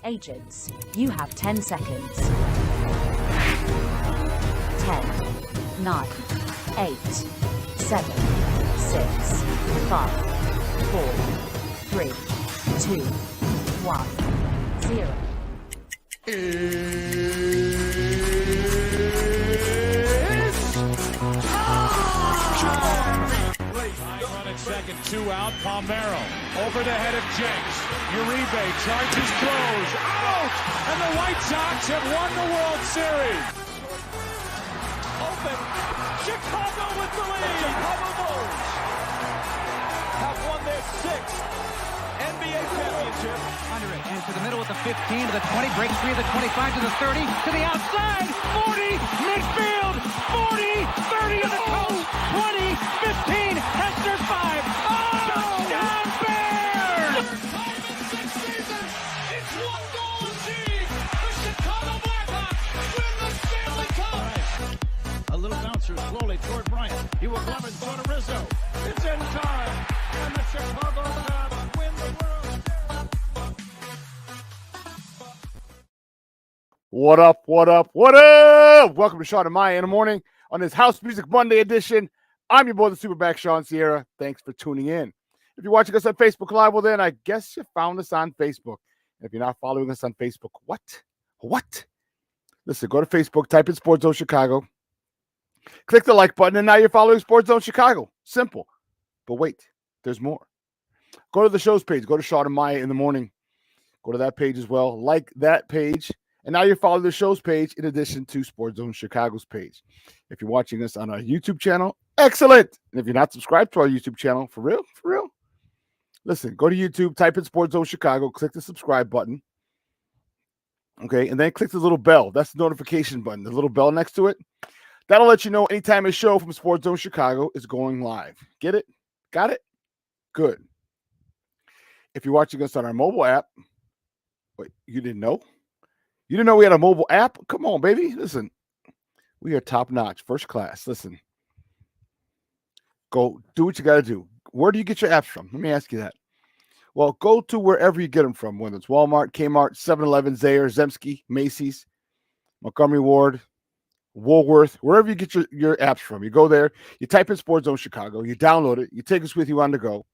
Agents, you have 10 seconds. 10, 9, 8, 7, 6, 5, 4, 3, 2, 1, 0. Second, 2 out, Palmero over the head of Jenks. Uribe charges, throws, out! And the White Sox have won the World Series. Open, Chicago with the lead. Chicago Bulls have won their 6th NBA championship. Under it, and to the middle with the 15, to the 20, breaks free of the 25, to the 30, to the outside, 40, midfield, 40, 30 to the coast, 20, 15, Hester 5. Touchdown Bears! It's one goal achieved. The Chicago Blackhawks win the Stanley Cup. A little bouncer slowly toward Bryant. He will glove it to Rizzo. It's in time, and the Chicago Cubs win the World Series. What up, what up, what up? Welcome to Shawn and Maya in the morning on this House Music Monday edition. I'm your boy, the SuperBack, Shawn Sierra. Thanks for tuning in. If you're watching us on Facebook Live, well, then I guess you found us on Facebook. And if you're not following us on Facebook, what? Listen, go to Facebook, type in Sports Zone Chicago, click the like button, and now you're following Sports Zone Chicago. Simple. But wait, there's more. Go to the show's page. Go to Shawn and Maya in the morning. Go to that page as well. Like that page. And now you're following the show's page in addition to Sports Zone Chicago's page. If you're watching us on our YouTube channel, excellent. And if you're not subscribed to our YouTube channel, for real, listen, go to YouTube, type in Sports Zone Chicago, click the subscribe button. Okay, and then click the little bell. That's the notification button, the little bell next to it. That'll let you know anytime a show from Sports Zone Chicago is going live. Get it? Got it? Good. If you're watching us on our mobile app, wait, you didn't know? You didn't know we had a mobile app? Come on, baby. Listen, we are top notch, first class. Listen, go do what you got to do. Where do you get your apps from? Let me ask you that. Well, go to wherever you get them from, whether it's Walmart, Kmart, 7-Eleven, Zayre, Zemsky, Macy's, Montgomery Ward, Woolworth, wherever you get your apps from. You go there, you type in Sports Zone Chicago, you download it, you take us with you on the go.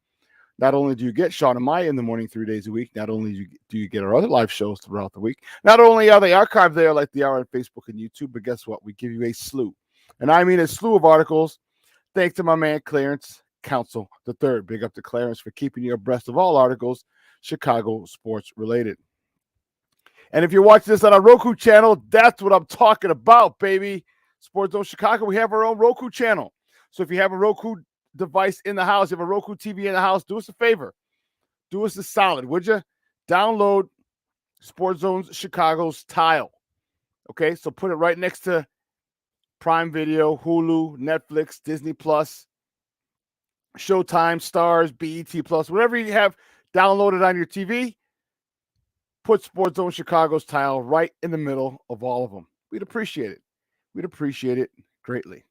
Not only do you get Shawn and Maya in the morning 3 days a week, not only do you get our other live shows throughout the week, not only are they archived there like they are on Facebook and YouTube, but guess what? We give you a slew. And I mean a slew of articles, thanks to my man Clarence Council III. Big up to Clarence for keeping you abreast of all articles Chicago sports related. And if you're watching this on our Roku channel, that's what I'm talking about, baby. Sports Zone Chicago, we have our own Roku channel. So if you have a Roku device in the house, you have a Roku TV in the house, do us a favor. Do us a solid, would you? Download Sports Zone Chicago's tile. Okay, so put it right next to Prime Video, Hulu, Netflix, Disney Plus, Showtime, Stars, BET Plus, whatever you have downloaded on your TV, put Sports Zone Chicago's tile right in the middle of all of them. We'd appreciate it. We'd appreciate it greatly.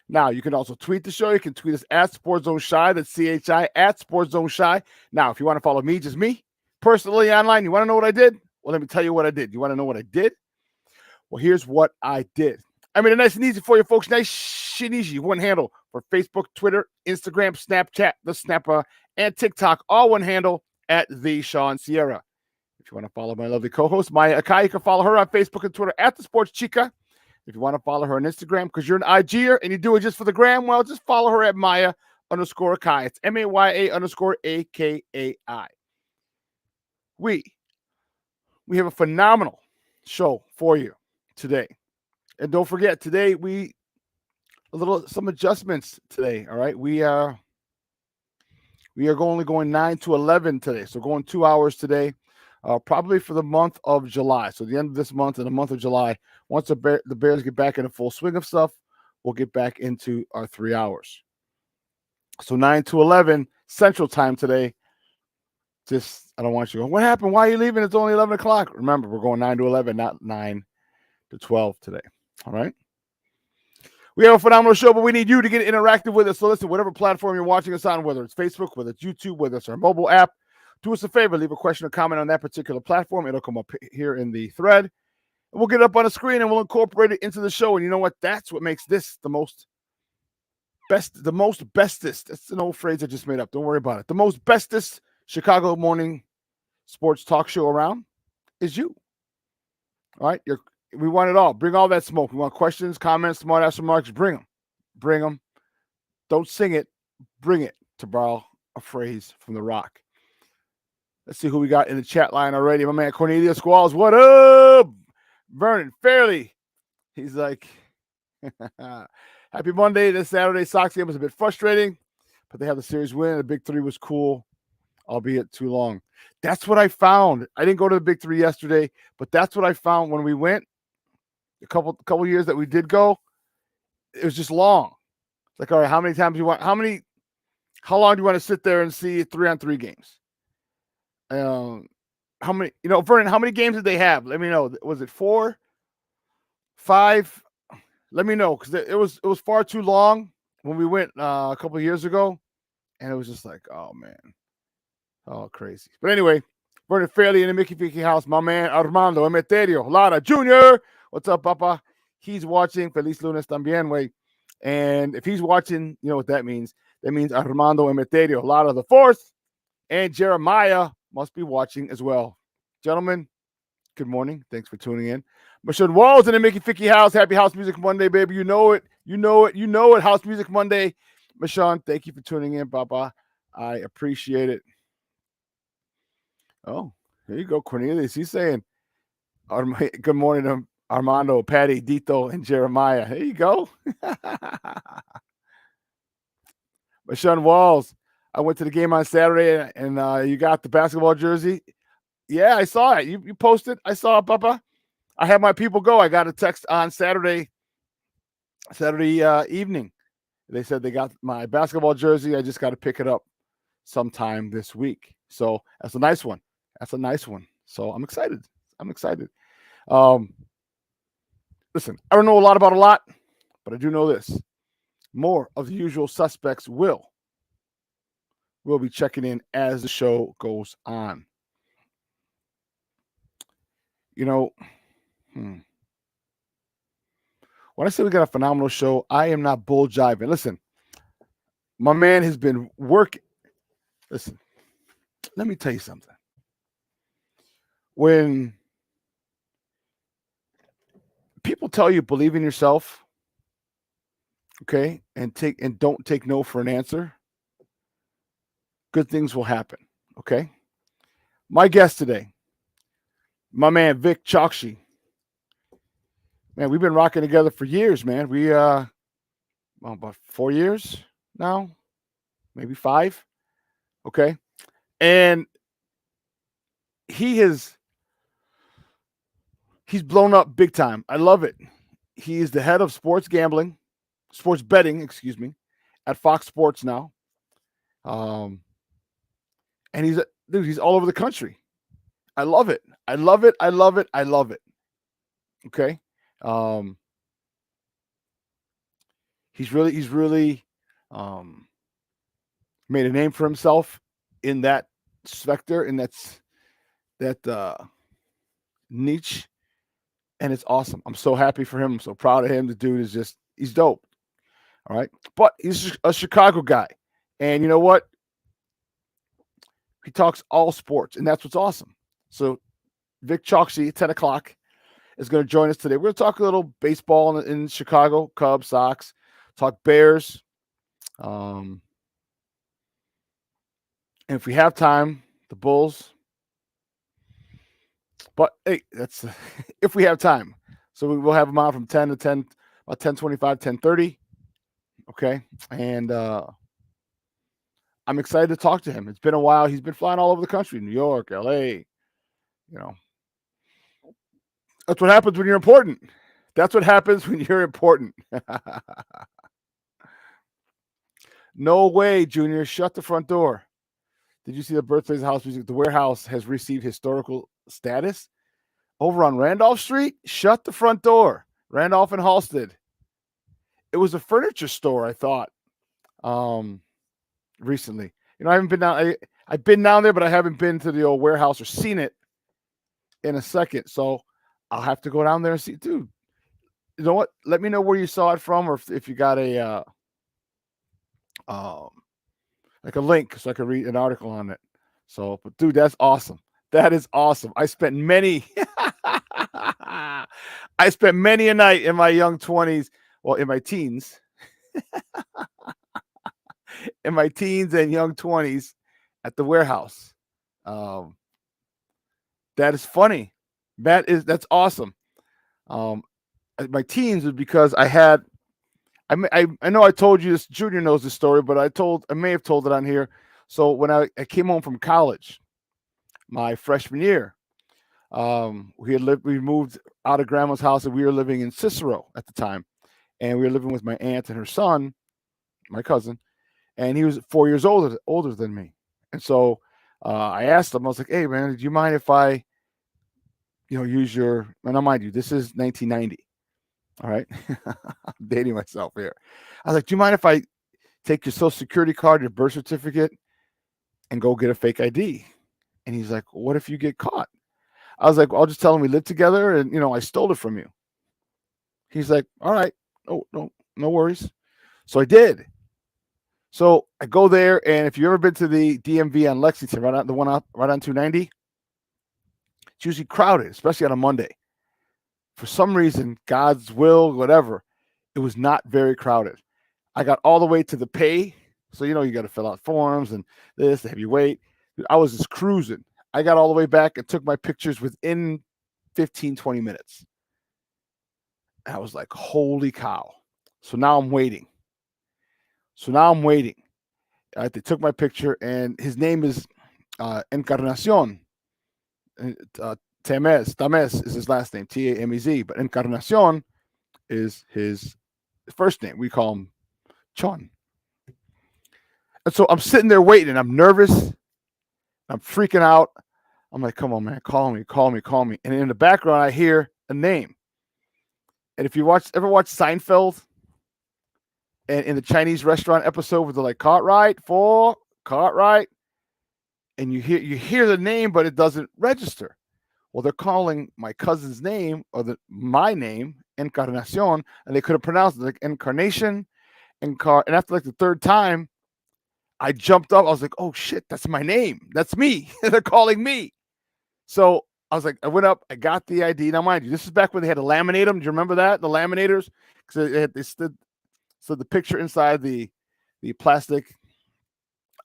Now, you can also tweet the show. You can tweet us at Sports Zone Shy. That's CHI at Sports Zone Shy. Now, if you want to follow me, just me, personally online, you want to know what I did? Well, let me tell you what I did. You want to know what I did? Well, here's what I did. I made it nice and easy for you folks. Nice and easy. One handle for Facebook, Twitter, Instagram, Snapchat, the Snapper, and TikTok. All one handle at The Shawn Sierra. If you want to follow my lovely co-host, Maya Akai, you can follow her on Facebook and Twitter at The Sports Chica. If you want to follow her on Instagram because you're an IGer and you do it just for the gram, well, just follow her at Maya_Akai. It's MAYA_AKAI. We have a phenomenal show for you today. And don't forget, today some adjustments today, all right? We are only going 9 to 11 today. So going 2 hours today. Probably for the month of July. So the end of this month and the month of July, once the Bears get back in the full swing of stuff, we'll get back into our 3 hours. So 9 to 11 Central Time today. I don't want you to go, what happened? Why are you leaving? It's only 11 o'clock. Remember, we're going 9 to 11, not 9 to 12 today. All right? We have a phenomenal show, but we need you to get interactive with us. So listen, whatever platform you're watching us on, whether it's Facebook, whether it's YouTube, whether it's our mobile app, do us a favor, leave a question or comment on that particular platform. It'll come up here in the thread. And we'll get it up on the screen and we'll incorporate it into the show. And you know what? That's what makes this the most bestest. That's an old phrase I just made up. Don't worry about it. The most bestest Chicago morning sports talk show around is you. All right? We want it all. Bring all that smoke. We want questions, comments, smart-ass remarks. Bring them. Bring them. Don't sing it. Bring it, to borrow a phrase from The Rock. Let's see who we got in the chat line already. My man Cornelius Squalls, what up? Vernon Fairley. He's like, happy Monday. This Saturday Sox game was a bit frustrating, but they have the series win. The Big Three was cool, albeit too long. That's what I found. I didn't go to the Big Three yesterday, but that's what I found when we went. A couple years that we did go, it was just long. It's like, all right, how many times you want? How long do you want to sit there and see 3-on-3 games? How many? Vernon, how many games did they have? Let me know. Was it 4, 5? Let me know, because it was far too long when we went a couple of years ago, and it was just like, oh man, oh crazy. But anyway, Vernon Fairley in the Mickey Ficky house. My man Armando Emeterio Lara Jr. What's up, Papa? He's watching. Feliz lunes también, way. And if he's watching, you know what that means. That means Armando Emeterio Lara the fourth, and Jeremiah must be watching as well. Gentlemen, good morning. Thanks for tuning in. Michelle Walls in the Mickey Ficky house. Happy House Music Monday, baby. You know it. You know it. You know it. House Music Monday. Michelle, thank you for tuning in, Papa. I appreciate it. Oh, there you go, Cornelius. He's saying, good morning, Armando, Patty, Dito, and Jeremiah. There you go. Michelle Walls, I went to the game on Saturday, and you got the basketball jersey. Yeah, I saw it. You posted. I saw it, Papa. I had my people go. I got a text on Saturday evening. They said they got my basketball jersey. I just got to pick it up sometime this week. So that's a nice one. So I'm excited. Listen, I don't know a lot about a lot, but I do know this. More of the usual suspects will be checking in as the show goes on. When I say we got a phenomenal show, I am not bull jiving. Listen, my man has been working. Listen, let me tell you something. When people tell you believe in yourself, okay, and don't take no for an answer, good things will happen. Okay. My guest today, my man Vic Chokshi. Man, we've been rocking together for years, man. We about 4 years now, maybe 5. Okay. And he's blown up big time. I love it. He is the head of sports betting, at Fox Sports now. And he's all over the country. I love it. Okay. He's really made a name for himself in that sector, in that niche, and it's awesome. I'm so happy for him. I'm so proud of him. The dude is he's dope. All right. But he's a Chicago guy. And you know what? He talks all sports, and that's what's awesome. So Vic Chokshi, 10 o'clock, is going to join us today. We're going to talk a little baseball in Chicago, Cubs, Sox, talk Bears. And if we have time, the Bulls. But hey, that's if we have time. So we will have him on from 10 to 10, about 10:25, 10:30. Okay. And I'm excited to talk to him. It's been a while. He's been flying all over the country, New York, LA. That's what happens when you're important. No way, Junior. Shut the front door. Did you see the Birthplace of House Music? The Warehouse has received historical status over on Randolph Street. Shut the front door. Randolph and Halsted. It was a furniture store, I thought, recently. I haven't been down. I've been down there, but I haven't been to the old warehouse or seen it in a second. So I'll have to go down there and see. Dude, you know what? Let me know where you saw it from, or if you got a like a link so I can read an article on it. So, but dude, that's awesome. That is awesome. I spent many a night in my young 20s, well, in my teens, and young 20s at the warehouse. That is funny. That's awesome. My teens was because I know I told you this. Junior knows the story, but I may have told it on here. So when I came home from college, my freshman year, we moved out of grandma's house, and we were living in Cicero at the time, and we were living with my aunt and her son, my cousin, and he was 4 years older than me. And so I asked him, I was like, "Hey man, do you mind if I, use your?" And now mind you, this is 1990. All right, I'm dating myself here. I was like, "Do you mind if I take your social security card, your birth certificate, and go get a fake ID?" And he's like, "What if you get caught?" I was like, "Well, I'll just tell him we live together, and I stole it from you." He's like, "All right, no worries." So I did. So I go there, and if you've ever been to the DMV on Lexington, right on 290, it's usually crowded, especially on a Monday. For some reason, God's will, whatever, it was not very crowded. I got all the way to the pay. So, you got to fill out forms and this, have you wait. I was just cruising. I got all the way back and took my pictures within 15, 20 minutes. I was like, holy cow. So now I'm waiting. They took my picture, and his name is Encarnacion. Tamez is his last name, Tamez, but Encarnacion is his first name. We call him Shawn. And so I'm sitting there waiting, and I'm nervous. I'm freaking out. I'm like, come on, man, call me. And in the background, I hear a name. And if you ever watch Seinfeld, and in the Chinese restaurant episode where they're like, Cartwright, and you hear the name, but it doesn't register. Well, they're calling my cousin's name, or my name, Encarnacion, and they couldn't pronounce it, like Incarnation, and after like the third time, I jumped up. I was like, oh shit, that's my name. That's me. They're calling me. So I was like, I went up, I got the ID. Now, mind you, this is back when they had to laminate them. Do you remember that? The laminators? Because they stood, so the picture inside the plastic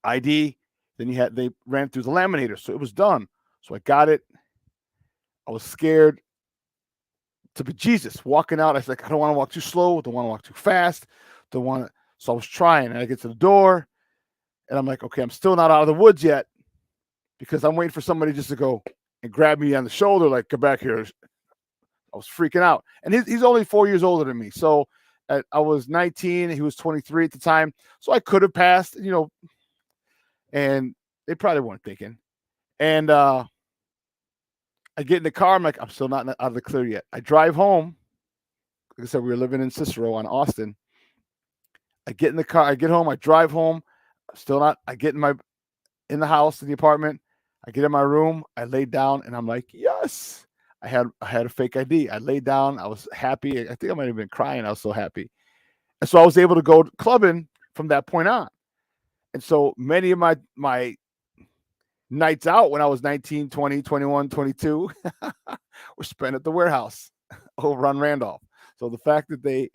ID, then they ran through the laminator. So it was done. So I got it. I was scared to be Jesus walking out. I was like, I don't want to walk too slow. Don't want to walk too fast. So I was trying, and I get to the door, and I'm like, okay, I'm still not out of the woods yet, because I'm waiting for somebody just to go and grab me on the shoulder, like, come back here. I was freaking out. And he's only 4 years older than me. So I was 19. He was 23 at the time. So I could have passed, and they probably weren't thinking. And I get in the car. I'm like, I'm still not out of the clear yet. I drive home. Like I said, we were living in Cicero on Austin. I get in the car. I get home. I drive home. Still not. I get in the house, in the apartment. I get in my room. I lay down, and I'm like, yes. I had a fake ID. I laid down. I was happy. I think I might have been crying. I was so happy. And so I was able to go clubbing from that point on. And so many of my nights out when I was 19, 20, 21, 22 were spent at the warehouse over on Randolph. So the fact that they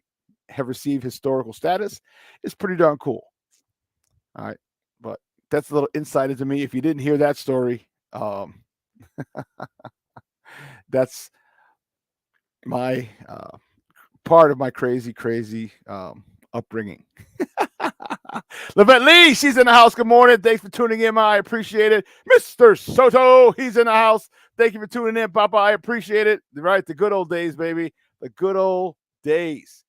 have received historical status is pretty darn cool. All right. But that's a little insight into me. If you didn't hear that story, that's my part of my crazy upbringing. Levette Lee, she's in the house. Good morning. Thanks for tuning in, I appreciate it. Mr. Soto, he's in the house. Thank you for tuning in, Papa. I appreciate it. Right, the good old days, baby. The good old days.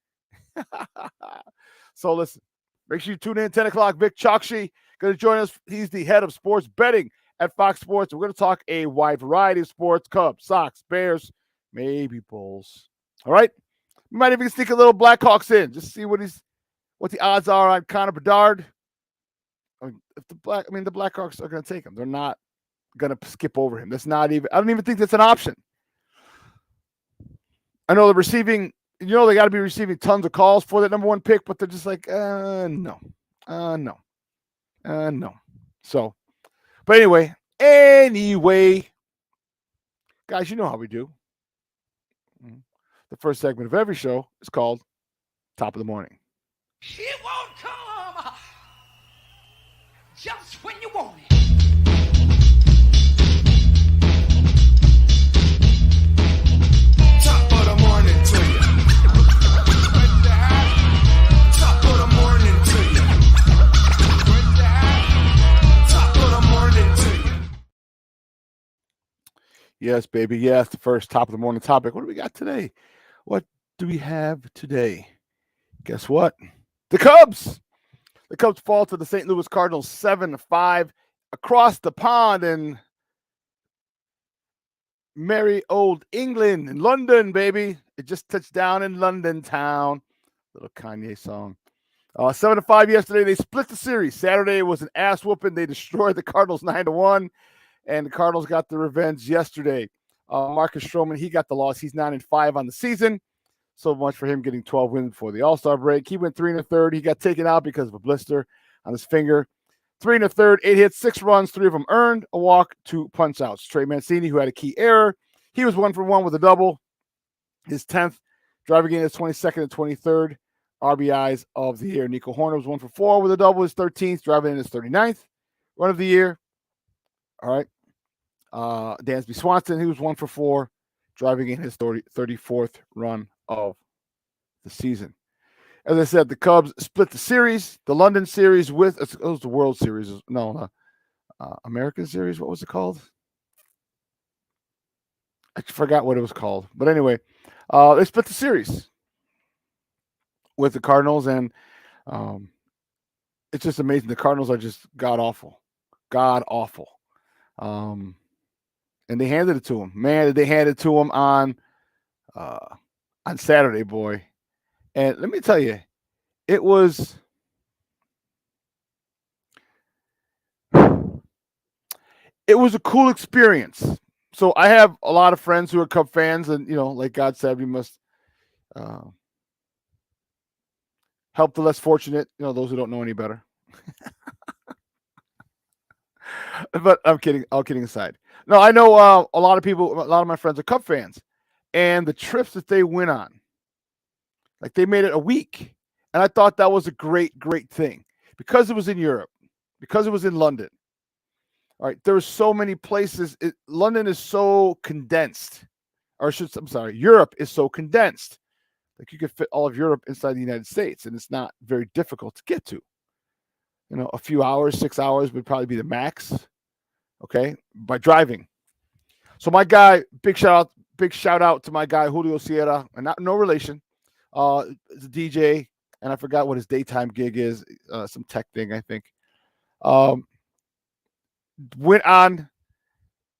So listen, make sure you tune in 10 o'clock. Vic Chokshi going to join us. He's the head of sports betting at Fox Sports. We're going to talk a wide variety of sports: Cubs, Sox, Bears, maybe Bulls. All right. We might even sneak a little Blackhawks in, just see what the odds are on Connor Bedard. The Blackhawks are going to take him. They're not going to skip over him. I don't even think that's an option. I know they're receiving, they got to be receiving tons of calls for that number 1 pick, but they're just like, no. So, but anyway, guys, you know how we do. The first segment of every show is called Top of the Morning. It won't come just when you want it. Top of the morning to you. Top of the morning to you. Top of the morning to you. Yes, baby. Yes, the first top of the morning topic. What do we got today? What do we have today? Guess what? The Cubs. The Cubs fall to the St. Louis Cardinals 7-5 across the pond in merry old England, in London, baby. It just touched down in London town. Little Kanye song. 7-5 yesterday. They split the series. Saturday was an ass whooping. They destroyed the Cardinals 9-1, and the Cardinals got the revenge yesterday. Marcus Stroman, he got the loss. He's 9-5 on the season. So much for him getting 12 wins before the All-Star break. He went 3 1/3. He got taken out because of a blister on his finger. 3 1/3, 8 hits, 6 runs, 3 of them earned, a walk, 2 punch-outs. Trey Mancini, who had a key error, he was 1 for 1 with a double. His 10th, driving in his 22nd and 23rd RBIs of the year. Nico Horner was 1 for 4 with a double, his 13th, driving in his 39th run of the year. All right. Dansby Swanson, he was 1 for 4, driving in his 34th run of the season. As I said, the Cubs split the series, the London series with, it was the World Series. No, American Series. What was it called? I forgot what it was called. But anyway, they split the series with the Cardinals, and it's just amazing. The Cardinals are just god-awful. God-awful. And they handed it to him. Man, did they hand it to him on Saturday, boy. And let me tell you, it was a cool experience. So I have a lot of friends who are Cub fans, and like God said, we must help the less fortunate, those who don't know any better. But I'm kidding. All kidding aside. No, I know a lot of my friends are Cub fans, and the trips that they went on, like they made it a week. And I thought that was a great, great thing because it was in Europe, because it was in London. All right. There's so many places. London is so condensed, Europe is so condensed. Like you could fit all of Europe inside the United States, and it's not very difficult to get to. A few hours, 6 hours would probably be the max. Okay, by driving. So my guy, big shout out to my guy Julio Sierra, and no relation. Is a DJ, and I forgot what his daytime gig is. Some tech thing, I think. Went on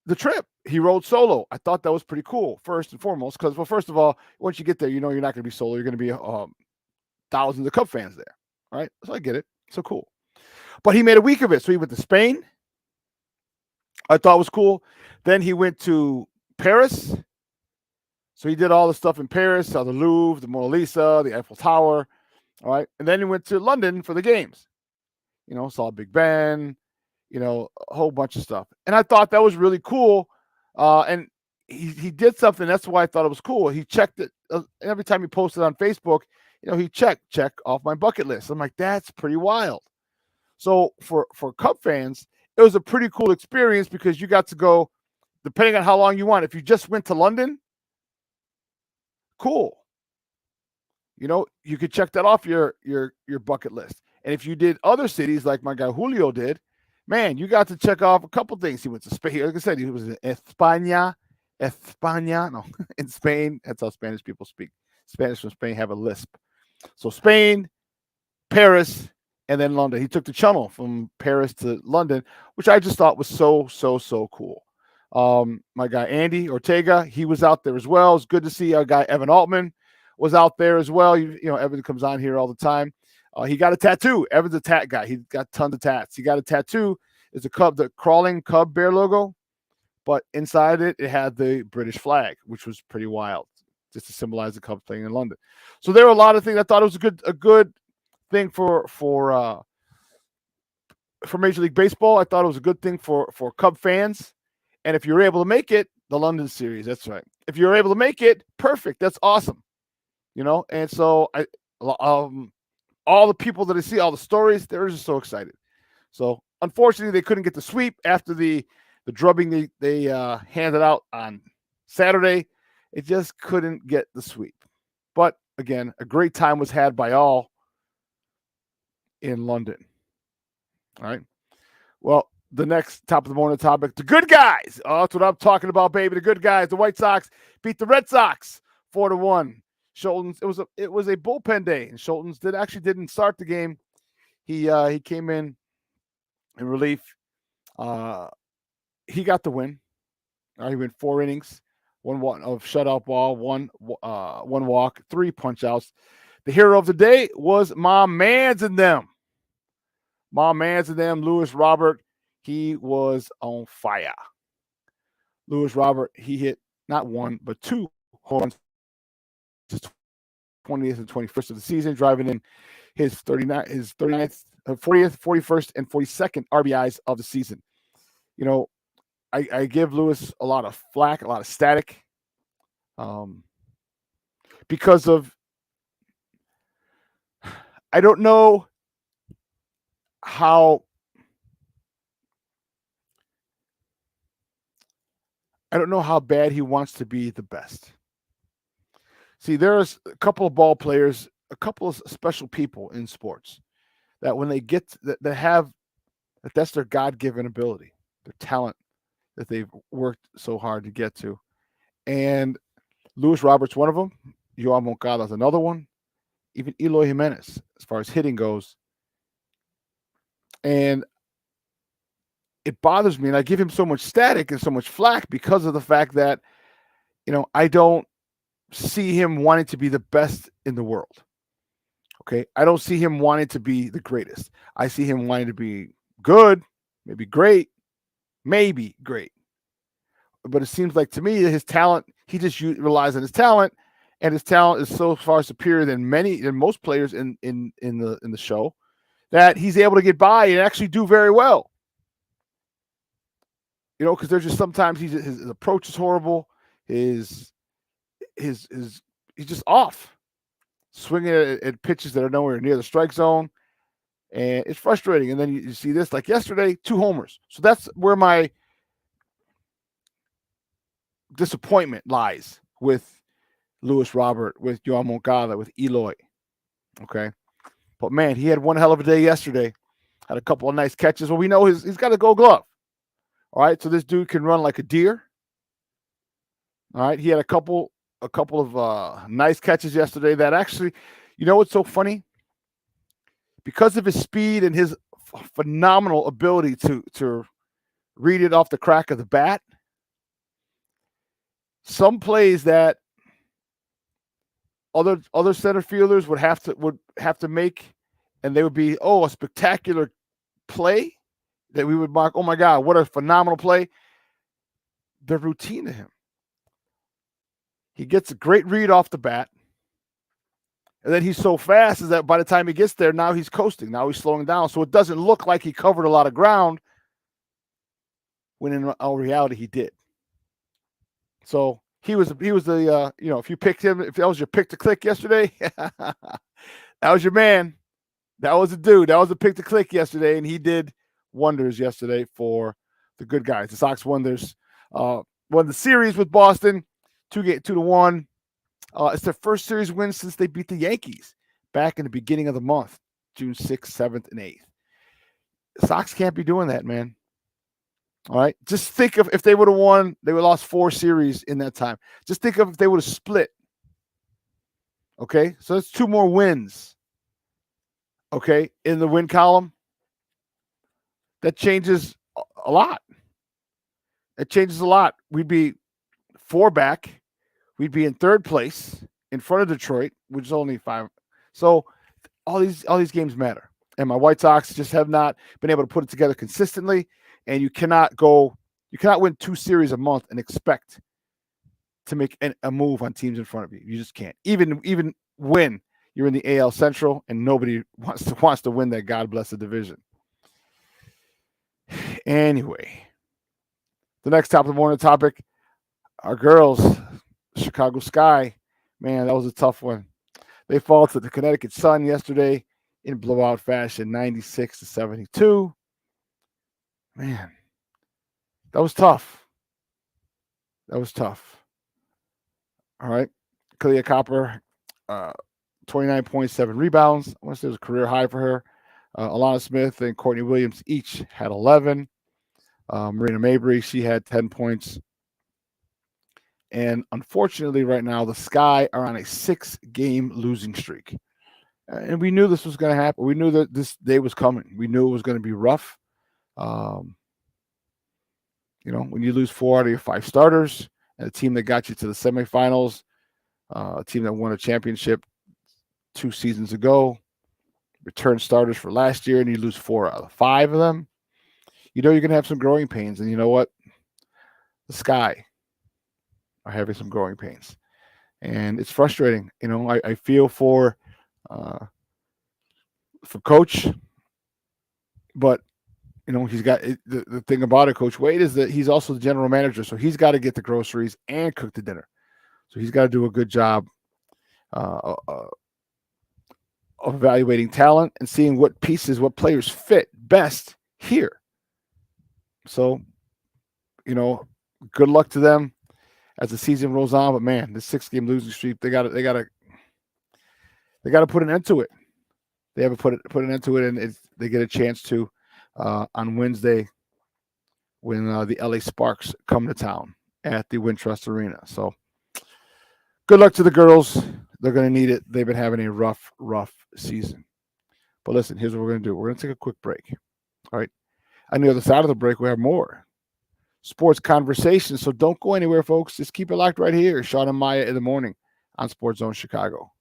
the trip. He rode solo. I thought that was pretty cool. First and foremost, because first of all, once you get there, you're not going to be solo. You're going to be thousands of Cub fans there. All right, so I get it. So cool. But he made a week of it. So he went to Spain. I thought it was cool. Then he went to Paris. So he did all the stuff in Paris, saw the Louvre, the Mona Lisa, the Eiffel Tower. All right. And then he went to London for the games. Saw Big Ben, a whole bunch of stuff. And I thought that was really cool. And he did something. That's why I thought it was cool. He checked it every time he posted on Facebook. He check off my bucket list. I'm like, that's pretty wild. So for Cub fans, it was a pretty cool experience because you got to go, depending on how long you want. If you just went to London, cool. You could check that off your bucket list. And if you did other cities like my guy Julio did, man, you got to check off a couple things. He went to Spain. Like I said, he was in España. No, in Spain. That's how Spanish people speak. Spanish from Spain have a lisp. So Spain, Paris, and then London. He took the channel from Paris to London, which I just thought was so cool. My guy Andy Ortega, he was out there as well. It's good to see our guy Evan Altman was out there as well. You know, Evan comes on here all the time. He got a tattoo. Evan's a tat guy. He got tons of tats. He got a tattoo. It's the crawling Cub bear logo, but inside it had the British flag, which was pretty wild, just to symbolize the Cubs playing in London. So there were a lot of things. I thought it was a good thing for Major League Baseball. I thought it was a good thing for Cub fans. And if you're able to make it, the London series, that's right. If you're able to make it, perfect. That's awesome. You know, and so all the people that I see, all the stories, they're just so excited. So unfortunately, they couldn't get the sweep after the drubbing they handed out on Saturday. It just couldn't get the sweep. But again, a great time was had by all in London. All right. Well, the next top of the morning topic, the good guys. Oh, that's what I'm talking about, baby. The good guys. The White Sox beat the Red Sox 4-1. Schultz, it was a bullpen day, and Schultz didn't start the game. He came in relief. He got the win. He went 4 innings, one of shutout ball, one walk, 3 punch outs. The hero of the day was my mans and them. Lewis Robert. He was on fire. Lewis Robert, he hit not 1, but 2 home runs, 20th and 21st of the season, driving in his 40th, 41st, and 42nd RBIs of the season. You know, I give Lewis a lot of flack, a lot of static, because of, I don't know how bad he wants to be the best. See, there's a couple of ball players, a couple of special people in sports that when they get that's their God-given ability, their talent that they've worked so hard to get to. And Luis Roberts, one of them. Yoan Moncada is another one. Even Eloy Jimenez, as far as hitting goes. And it bothers me, and I give him so much static and so much flack because of the fact that, you know, I don't see him wanting to be the best in the world. Okay? I don't see him wanting to be the greatest. I see him wanting to be good, maybe great, But it seems like to me that his talent, he just relies on his talent, and his talent is so far superior than most players in the show, that he's able to get by and actually do very well. You know, because there's just sometimes his approach is horrible. He's just off, swinging at pitches that are nowhere near the strike zone, and it's frustrating. And then you see this, like yesterday, 2 homers. So that's where my disappointment lies with Luis Robert, with Yoan Moncada, with Eloy. Okay, but man, he had one hell of a day yesterday. Had a couple of nice catches. Well, we know he's got a Gold Glove. All right, so this dude can run like a deer. All right, he had a couple of nice catches yesterday that actually, you know what's so funny? Because of his speed and his phenomenal ability to read it off the crack of the bat, some plays that other center fielders would have to make, and they would be a spectacular play that we would mark. Oh my God, what a phenomenal play! They're routine to him. He gets a great read off the bat, and then he's so fast is that by the time he gets there, now he's coasting. Now he's slowing down, so it doesn't look like he covered a lot of ground, when in all reality he did. So he was the if you picked him, if that was your pick to click yesterday, that was your man. That was a dude. That was a pick to click yesterday, and he did wonders yesterday for the good guys. The Sox won the series with Boston, 2-1. It's their first series win since they beat the Yankees back in the beginning of the month, June 6th, 7th, and 8th. The Sox can't be doing that, man. All right. Just think of if they would have won, they would have lost 4 series in that time. Just think of if they would have split. Okay. So that's 2 more wins. Okay. In the win column. That changes a lot. It changes a lot. We'd be 4 back. We'd be in 3rd place. in front of Detroit, which is only 5. So all these games matter. And my White Sox just have not been able to put it together consistently. And you cannot win 2 series a month and expect to make a move on teams in front of you. You just can't. Even when you're in the AL Central and nobody wants to win that God blessed division. Anyway, the next top of the morning topic, our girls, Chicago Sky. Man, that was a tough one. They fall to the Connecticut Sun yesterday in blowout fashion, 96-72. Man, that was tough. All right. Kalia Copper, 29.7 rebounds. I want to say it was a career high for her. Alana Smith and Courtney Williams each had 11. Marina Mabry, she had 10 points. And unfortunately, right now, the Sky are on a 6-game losing streak. And we knew this was going to happen. We knew that this day was coming. We knew it was going to be rough. When you lose 4 out of your 5 starters, and a team that got you to the semifinals, a team that won a championship 2 seasons ago, return starters for last year, and you lose 4 out of 5 of them, you're going to have some growing pains. And you know what? The Sky are having some growing pains. And it's frustrating. I feel for Coach, but he's got the thing about it, Coach Wade, is that he's also the general manager, so he's got to get the groceries and cook the dinner. So he's got to do a good job of evaluating talent and seeing what players fit best here. So, good luck to them as the season rolls on. But man, this 6-game losing streak, they got to put an end to it. They haven't put an end to it, and they get a chance to on Wednesday when the LA Sparks come to town at the Wintrust Arena. So good luck to the girls. They're going to need it. They've been having a rough season. But listen, here's what we're going to do. We're going to take a quick break. All right. On the other side of the break, we have more sports conversations. So don't go anywhere, folks. Just keep it locked right here. Shawn and Maya in the morning on Sports Zone Chicago.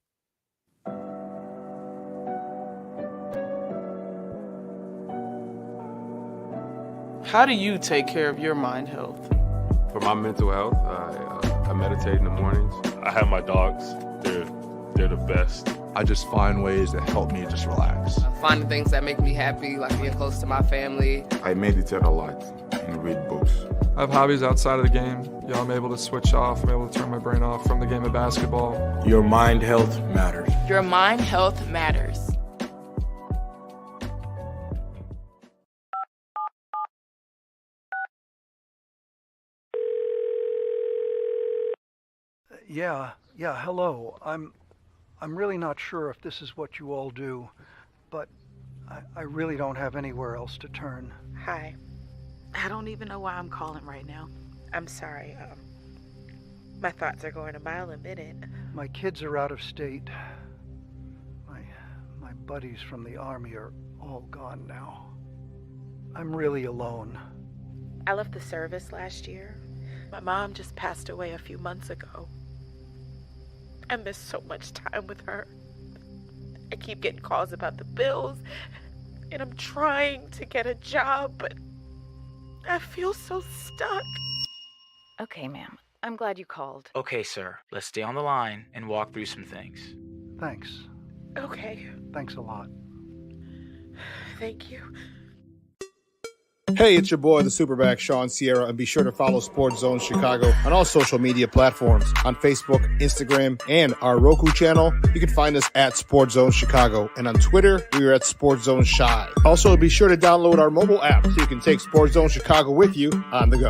How do you take care of your mind health? For my mental health, I meditate in the mornings. I have my dogs. They're the best. I just find ways that help me just relax. Finding things that make me happy, like being close to my family. I meditate a lot and read books. I have hobbies outside of the game. I'm able to switch off. I'm able to turn my brain off from the game of basketball. Your mind health matters. Your mind health matters. Yeah, hello. I'm really not sure if this is what you all do, but I really don't have anywhere else to turn. Hi. I don't even know why I'm calling right now. I'm sorry. My thoughts are going a mile a minute. My kids are out of state. My buddies from the Army are all gone now. I'm really alone. I left the service last year. My mom just passed away a few months ago. I miss so much time with her. I keep getting calls about the bills, and I'm trying to get a job, but I feel so stuck. Okay, ma'am. I'm glad you called. Okay, sir. Let's stay on the line and walk through some things. Thanks. Okay. Thanks a lot. Thank you. Hey, it's your boy, the SuperBack, Shawn Sierra, and be sure to follow Sports Zone Chicago on all social media platforms, on Facebook, Instagram, and our Roku channel. You can find us at Sports Zone Chicago, and on Twitter, we are at Sports Zone Shy. Also, be sure to download our mobile app so you can take Sports Zone Chicago with you on the go.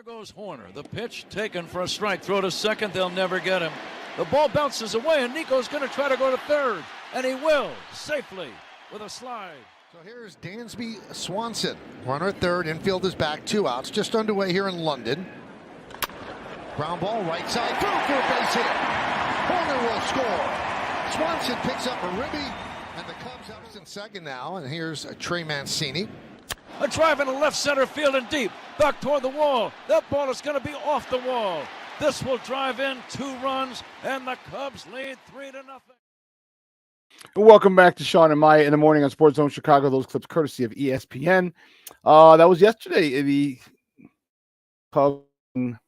goes Horner. The pitch taken for a strike. Throw to second. They'll never get him. The ball bounces away, and Nico's going to try to go to third. And he will, safely, with a slide. So here's Dansby Swanson. Runner at third. Infield is back. 2 outs. Just underway here in London. Ground ball right side. Through for a base hit. Horner will score. Swanson picks up a ribby. And the Cubs up in second now. And here's Trey Mancini. A drive into left center field and deep. Back toward the wall. That ball is going to be off the wall. This will drive in 2 runs. And the Cubs lead 3-0. Welcome back to Shawn and Maya in the morning on Sports Zone Chicago. Those clips courtesy of ESPN. That was yesterday. The Cubs in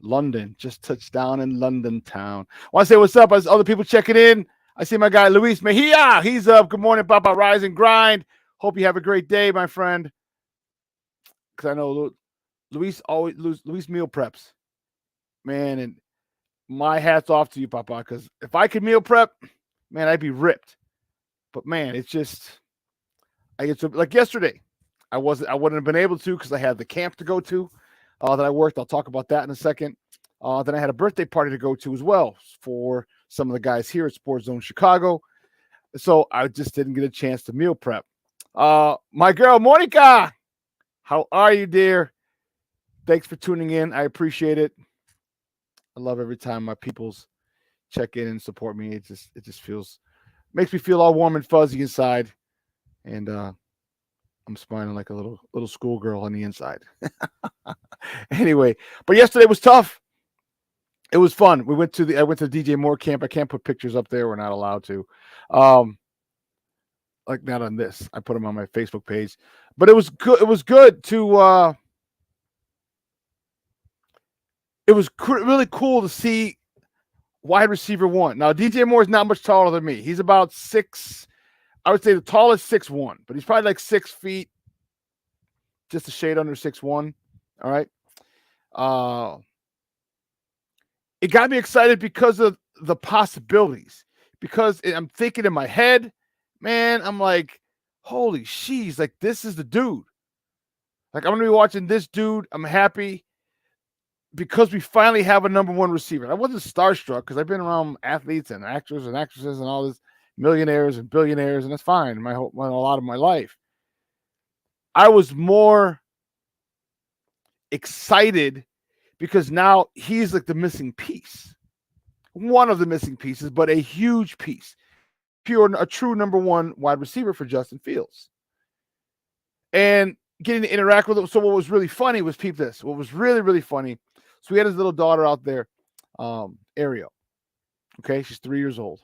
London just touched down in London town. I want to say what's up as other people checking in. I see my guy Luis Mejia. He's up. Good morning, Papa. Rise and grind. Hope you have a great day, my friend. Because I know Luis meal preps, man. And my hat's off to you, Papa. Because if I could meal prep, man, I'd be ripped. But man, it's just I get to like yesterday. I wouldn't have been able to because I had the camp to go to that I worked. I'll talk about that in a second. Then I had a birthday party to go to as well for some of the guys here at Sports Zone Chicago. So I just didn't get a chance to meal prep. My girl Monica, how are you, dear? Thanks for tuning in. I appreciate it. I love every time my peoples check in and support me. It just makes me feel all warm and fuzzy inside, and I'm smiling like a little schoolgirl on the inside. Anyway, but yesterday was tough. It was fun. I went to the DJ Moore camp. I can't put pictures up there. We're not allowed to. Like not on this. I put them on my Facebook page. But it was good. It was good to it was really cool to see wide receiver 1. Now, DJ Moore is not much taller than me. He's about 6. I would say the tallest 6'1", but he's probably like 6 feet, just a shade under 6'1". All right. It got me excited because of the possibilities. Because I'm thinking in my head, man, I'm like, holy she's like, this is the dude. Like, I'm going to be watching this dude. I'm happy because we finally have a number 1 receiver. I wasn't starstruck because I've been around athletes and actors and actresses and all this millionaires and billionaires, and that's fine a lot of my life. I was more excited because now he's like the missing piece. One of the missing pieces, but a huge piece. A true number 1 wide receiver for Justin Fields. And getting to interact with him. So what was really funny was, peep this. What was really, really funny. So we had his little daughter out there, Ariel. Okay, she's 3 years old.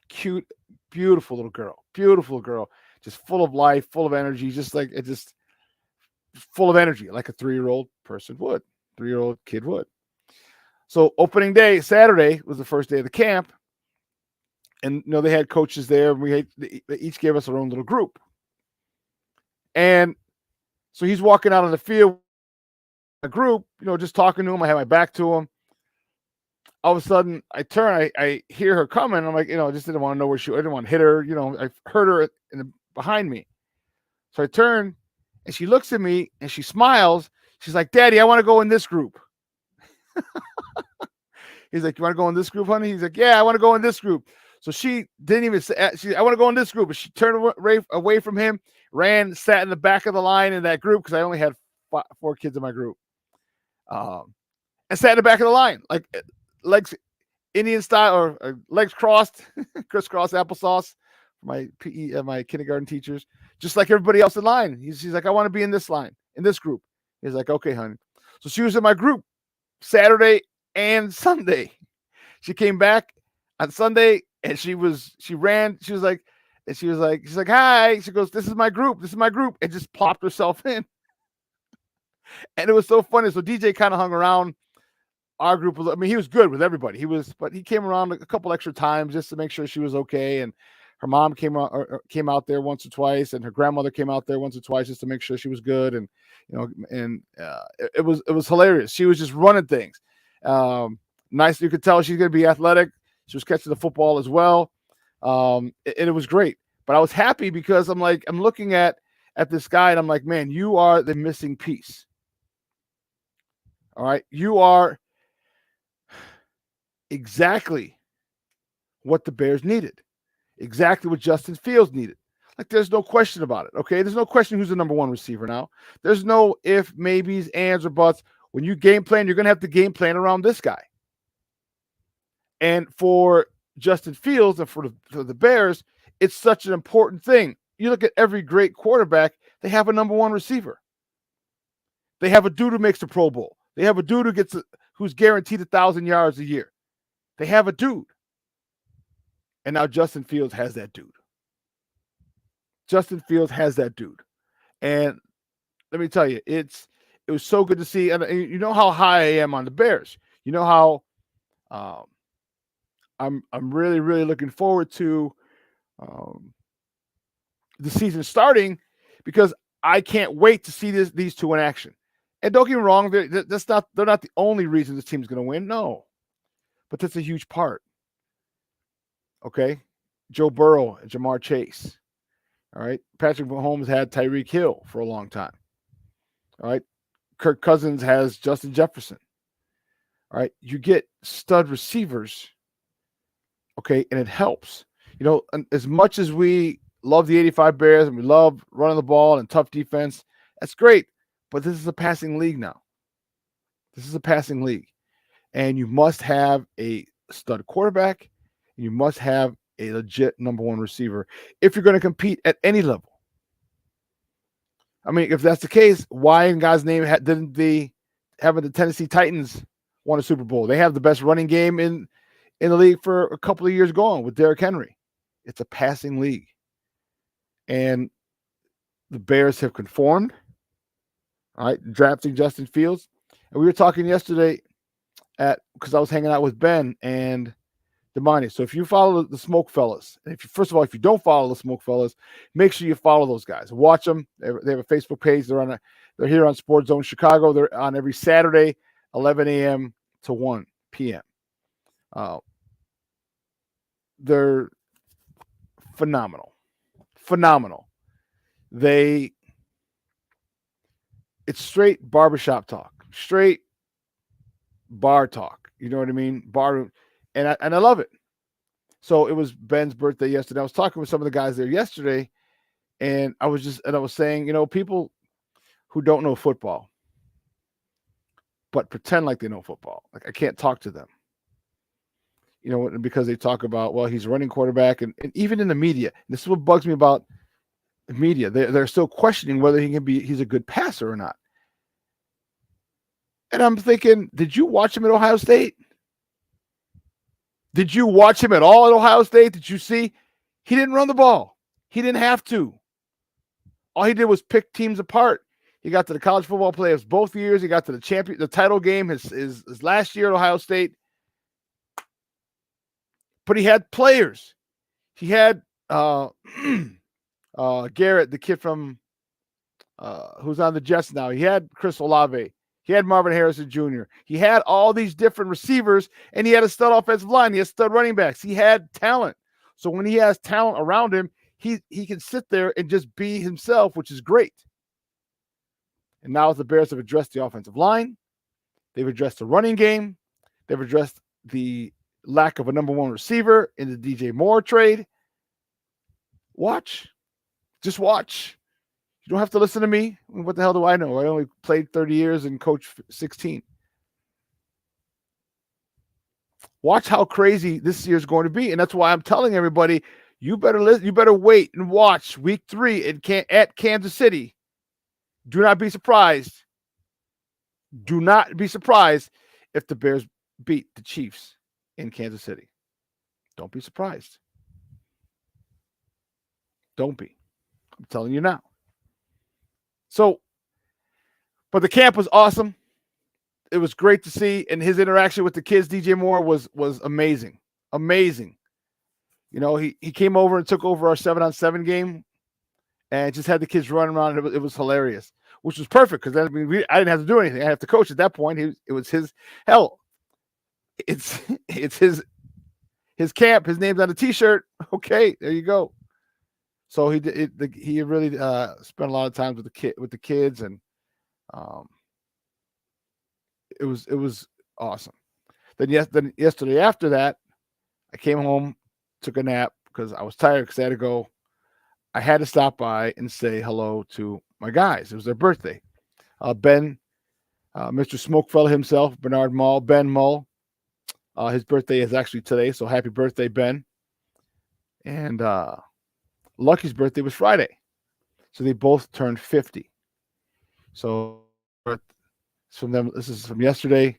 Cute, beautiful little girl. Beautiful girl. Just full of life, full of energy. Just full of energy, like a 3-year-old person would. 3-year-old kid would. So opening day, Saturday, was the first day of the camp. And, they had coaches there. They each gave us our own little group. And so he's walking out on the field, a group, just talking to him. I had my back to him. All of a sudden, I turn, I hear her coming. I'm like, I just didn't want to know where I didn't want to hit her. I heard her behind me. So I turn, and she looks at me, and she smiles. She's like, Daddy, I want to go in this group. He's like, you want to go in this group, honey? He's like, yeah, I want to go in this group. So she didn't even say, I want to go in this group. But she turned away from him, ran, sat in the back of the line in that group because I only had 4 kids in my group. And sat in the back of the line, like legs Indian style or legs crossed, crisscross applesauce for my PE, my kindergarten teachers, just like everybody else in line. She's like, I want to be in this line, in this group. He's like, okay, honey. So she was in my group Saturday and Sunday. She came back on Sunday and she's like, hi. She goes, this is my group. And just plopped herself in. And it was so funny. So DJ kind of hung around our group. I mean, he was good with everybody. But he came around a couple extra times just to make sure she was okay. And her mom came out there once or twice, and her grandmother came out there once or twice just to make sure she was good. And it was hilarious. She was just running things. Nice. You could tell she's going to be athletic. She was catching the football as well. And it was great. But I was happy because I'm looking at this guy and I'm like, man, you are the missing piece. All right. You are exactly what the Bears needed. Exactly what Justin Fields needed. Like, there's no question about it. Okay. There's no question who's the number one receiver now. There's no if, maybes, ands, or buts. When you game plan, you're going to have to game plan around this guy. And for Justin Fields and for the Bears, it's such an important thing. You look at every great quarterback, they have a number one receiver. They have a dude who makes the Pro Bowl. They have a dude who's guaranteed 1,000 yards a year. They have a dude. And now Justin Fields has that dude. Justin Fields has that dude. And let me tell you, it was so good to see. And you know how high I am on the Bears. You know how I'm really, really looking forward to the season starting, because I can't wait to see these two in action. And don't get me wrong, they're not the only reason this team's going to win. No, but that's a huge part. Okay, Joe Burrow and Jamar Chase. All right, Patrick Mahomes had Tyreek Hill for a long time. All right, Kirk Cousins has Justin Jefferson. All right, you get stud receivers. Okay, and it helps. You know, as much as we love the 85 Bears and we love running the ball and tough defense, that's great. But this is a passing league now. This is a passing league. And you must have a stud quarterback. And you must have a legit number one receiver if you're going to compete at any level. I mean, if that's the case, why in God's name didn't the Tennessee Titans won a Super Bowl? They have the best running game in the league for a couple of years going with Derrick Henry. It's a passing league. And the Bears have conformed, all right, drafting Justin Fields. And we were talking yesterday because I was hanging out with Ben and Damani. So if you follow the Smoke Fellas, and first of all, if you don't follow the Smoke Fellas, make sure you follow those guys. Watch them. They have a Facebook page. They're here on Sports Zone Chicago. They're on every Saturday, 11 a.m. to 1 p.m. They're phenomenal. It's straight barbershop talk, straight bar talk. You know what I mean? Bar, and I love it. So it was Ben's birthday yesterday. I was talking with some of the guys there yesterday, and I was saying, you know, people who don't know football, but pretend like they know football. Like, I can't talk to them. You know, because they talk about, well, he's running quarterback, and even in the media, this is what bugs me about the media. They're still questioning whether he's a good passer or not. And I'm thinking, did you watch him at Ohio State? Did you watch him at all at Ohio State? Did you see? He didn't run the ball. He didn't have to. All he did was pick teams apart. He got to the college football playoffs both years. He got to the title game his last year at Ohio State. But he had players. He had Garrett, the kid from who's on the Jets now. He had Chris Olave. He had Marvin Harrison Jr. He had all these different receivers, and he had a stud offensive line. He had stud running backs. He had talent. So when he has talent around him, he can sit there and just be himself, which is great. And now the Bears have addressed the offensive line. They've addressed the running game. They've addressed the lack of a number one receiver in the DJ Moore trade. Watch. Just watch. You don't have to listen to me. What the hell do I know? I only played 30 years and coached 16. Watch how crazy this year is going to be. And that's why I'm telling everybody, you better listen. You better wait and watch week 3 at Kansas City. Do not be surprised. Do not be surprised if the Bears beat the Chiefs in Kansas City. Don't be surprised. Don't be. I'm telling you now. So, but the camp was awesome. It was great to see, and his interaction with the kids, DJ Moore, was amazing. Amazing. You know, he came over and took over our 7-on-7 game and just had the kids running around. It was hilarious, which was perfect because I didn't have to do anything. I have to coach at that point. It was his hell. It's his camp. His name's on the T-shirt. Okay, there you go. So he really spent a lot of time with the kids, and it was awesome. Then yesterday after that, I came home, took a nap because I was tired because I had to go. I had to stop by and say hello to my guys. It was their birthday. Ben, Mr. Smokefellow himself, Bernard Mull, Ben Mull. His birthday is actually today, so happy birthday, Ben. And Lucky's birthday was Friday. So they both turned 50. So it's from them. This is from yesterday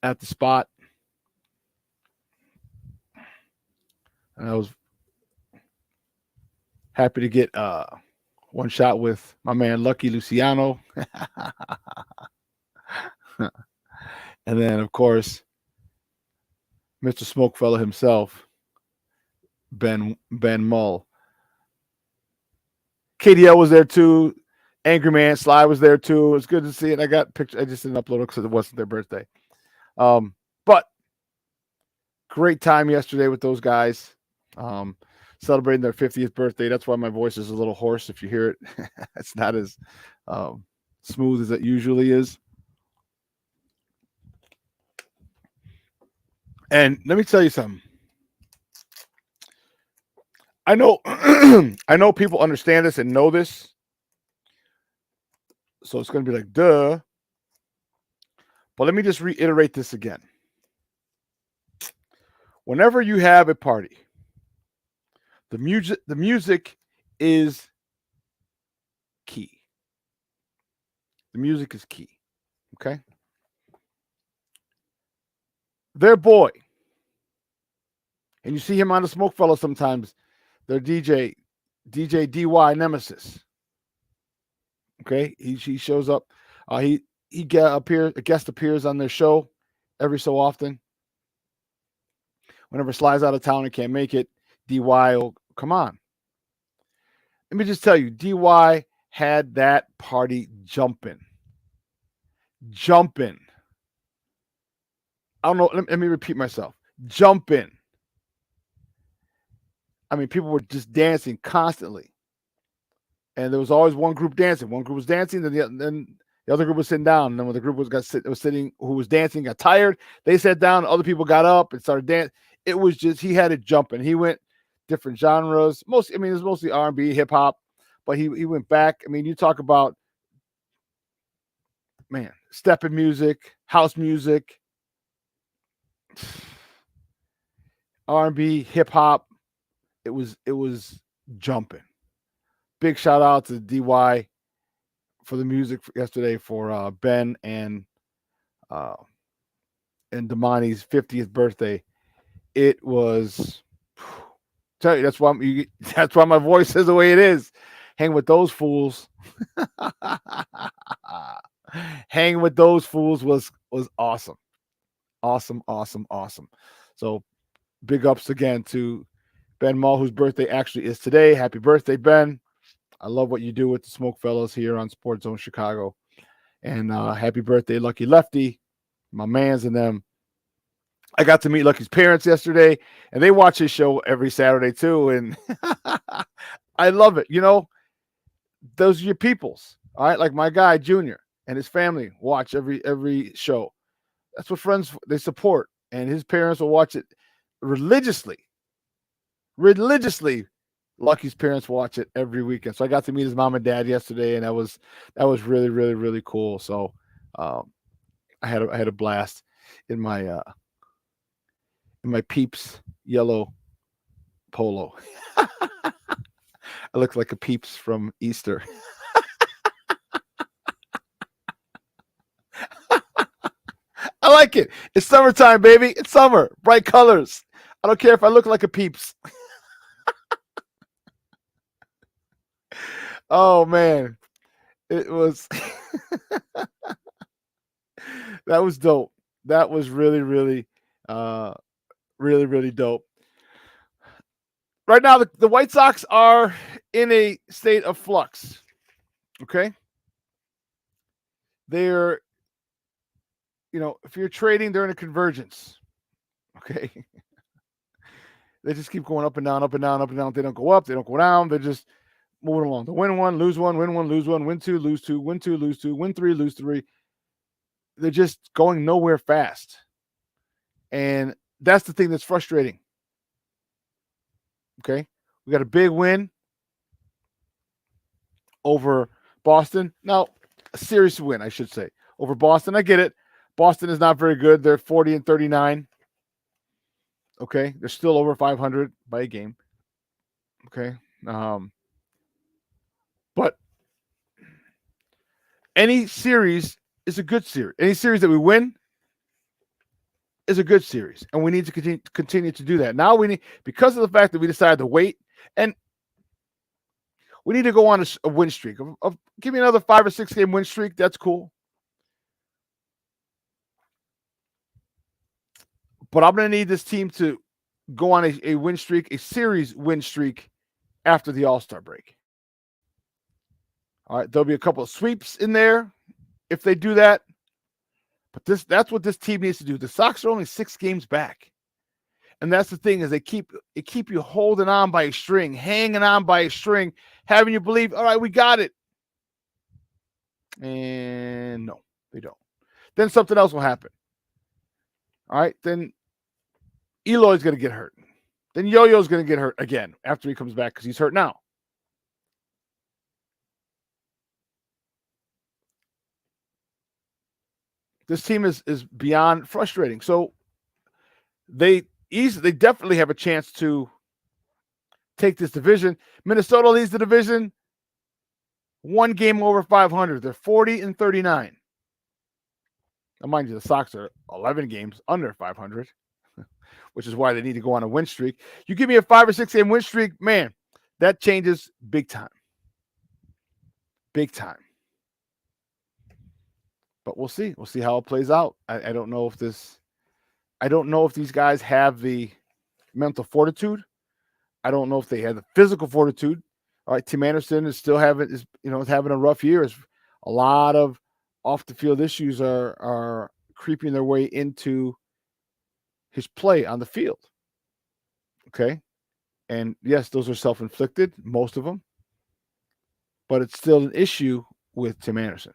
at the spot. And I was happy to get one shot with my man Lucky Luciano. And then, of course, Mr. Smokefellow himself, Ben Mull. KDL was there too. Angry Man Sly was there too. It was good to see it. I got pictures. I just didn't upload it because it wasn't their birthday. But great time yesterday with those guys. Celebrating their 50th birthday. That's why my voice is a little hoarse. If you hear it, it's not as smooth as it usually is. And let me tell you something. I know I know people understand this and know this. So it's going to be like, duh. But let me just reiterate this again. Whenever you have a party, the music is key. The music is key. Okay? Their boy, and you see him on the Smokefellow sometimes, their DJ DY Nemesis. Okay? He shows up. He a guest appears on their show every so often. Whenever Sly's out of town and can't make it, DY will come on. Let me just tell you, DY had that party jumping. I don't know. Let me repeat myself. Jumping. I mean, people were just dancing constantly. And there was always one group dancing. One group was dancing, then the other group was sitting down. And then when the group was sitting, who was dancing, got tired, they sat down. Other people got up and started dancing. It was just, he had it jumping. He went different genres. It was mostly R&B, hip hop, but he went back. I mean, you talk about, man, stepping music, house music, R&B, hip hop. It was jumping. Big shout out to DY for the music yesterday for Ben and Damani's 50th birthday. It was, tell you, that's why my voice is the way it is. Hang with those fools. Hanging with those fools was awesome. Awesome. So big ups again to Ben Mull, whose birthday actually is today. Happy birthday, Ben. I love what you do with the Smoke Fellows here on Sports Zone Chicago. And happy birthday, Lucky Lefty, my mans and them. I got to meet Lucky's parents yesterday, and they watch his show every Saturday too. And I love it. You know, those are your peoples. All right. Like my guy, Junior, and his family watch every show. That's what friends, they support. And his parents will watch it religiously. Lucky's parents watch it every weekend. So I got to meet his mom and dad yesterday, and that was really, really, really cool. So I had a blast in my Peeps yellow polo. I look like a Peeps from Easter. I like it. It's summertime, baby. It's summer. Bright colors. I don't care if I look like a Peeps. Oh man, it was that was dope. That was really, really, really, really dope. Right now, the White Sox are in a state of flux. Okay, they're, if you're trading, they're in a convergence. Okay, they just keep going up and down, up and down, up and down. They don't go up, they don't go down. They're just moving along. They win one, lose one, win one, lose one, win two, lose two, win two, lose two, win three, lose three. they're just going nowhere fast. And that's the thing that's frustrating. Okay. We got a big win over Boston. Now, a serious win, I should say, over Boston. I get it. Boston is not very good. They're 40-39. Okay. They're still over 500 by a game. Okay. But any series is a good series. Any series that we win is a good series, and we need to continue to do that. Now we need, because of the fact that we decided to wait, and we need to go on a win streak. Give me another 5 or 6 game win streak. That's cool. But I'm going to need this team to go on a win streak, a series win streak after the All-Star break. All right, there'll be a couple of sweeps in there if they do that. But that's what this team needs to do. The Sox are only 6 games back. And that's the thing, is they keep you holding on by a string, hanging on by a string, having you believe, all right, we got it. And no, they don't. Then something else will happen. All right, then Eloy's going to get hurt. Then Yo-Yo's going to get hurt again after he comes back because he's hurt now. This team is beyond frustrating. So they definitely have a chance to take this division. Minnesota leads the division 1 game over 500. They're 40-39. Now, mind you, the Sox are 11 games under 500, which is why they need to go on a win streak. You give me a 5 or 6 game win streak, man, that changes big time. Big time. But we'll see. We'll see how it plays out. I don't know if these guys have the mental fortitude. I don't know if they have the physical fortitude. All right, Tim Anderson is still having a rough year. A lot of off the field issues are creeping their way into his play on the field. Okay, and yes, those are self-inflicted, most of them, but it's still an issue with Tim Anderson.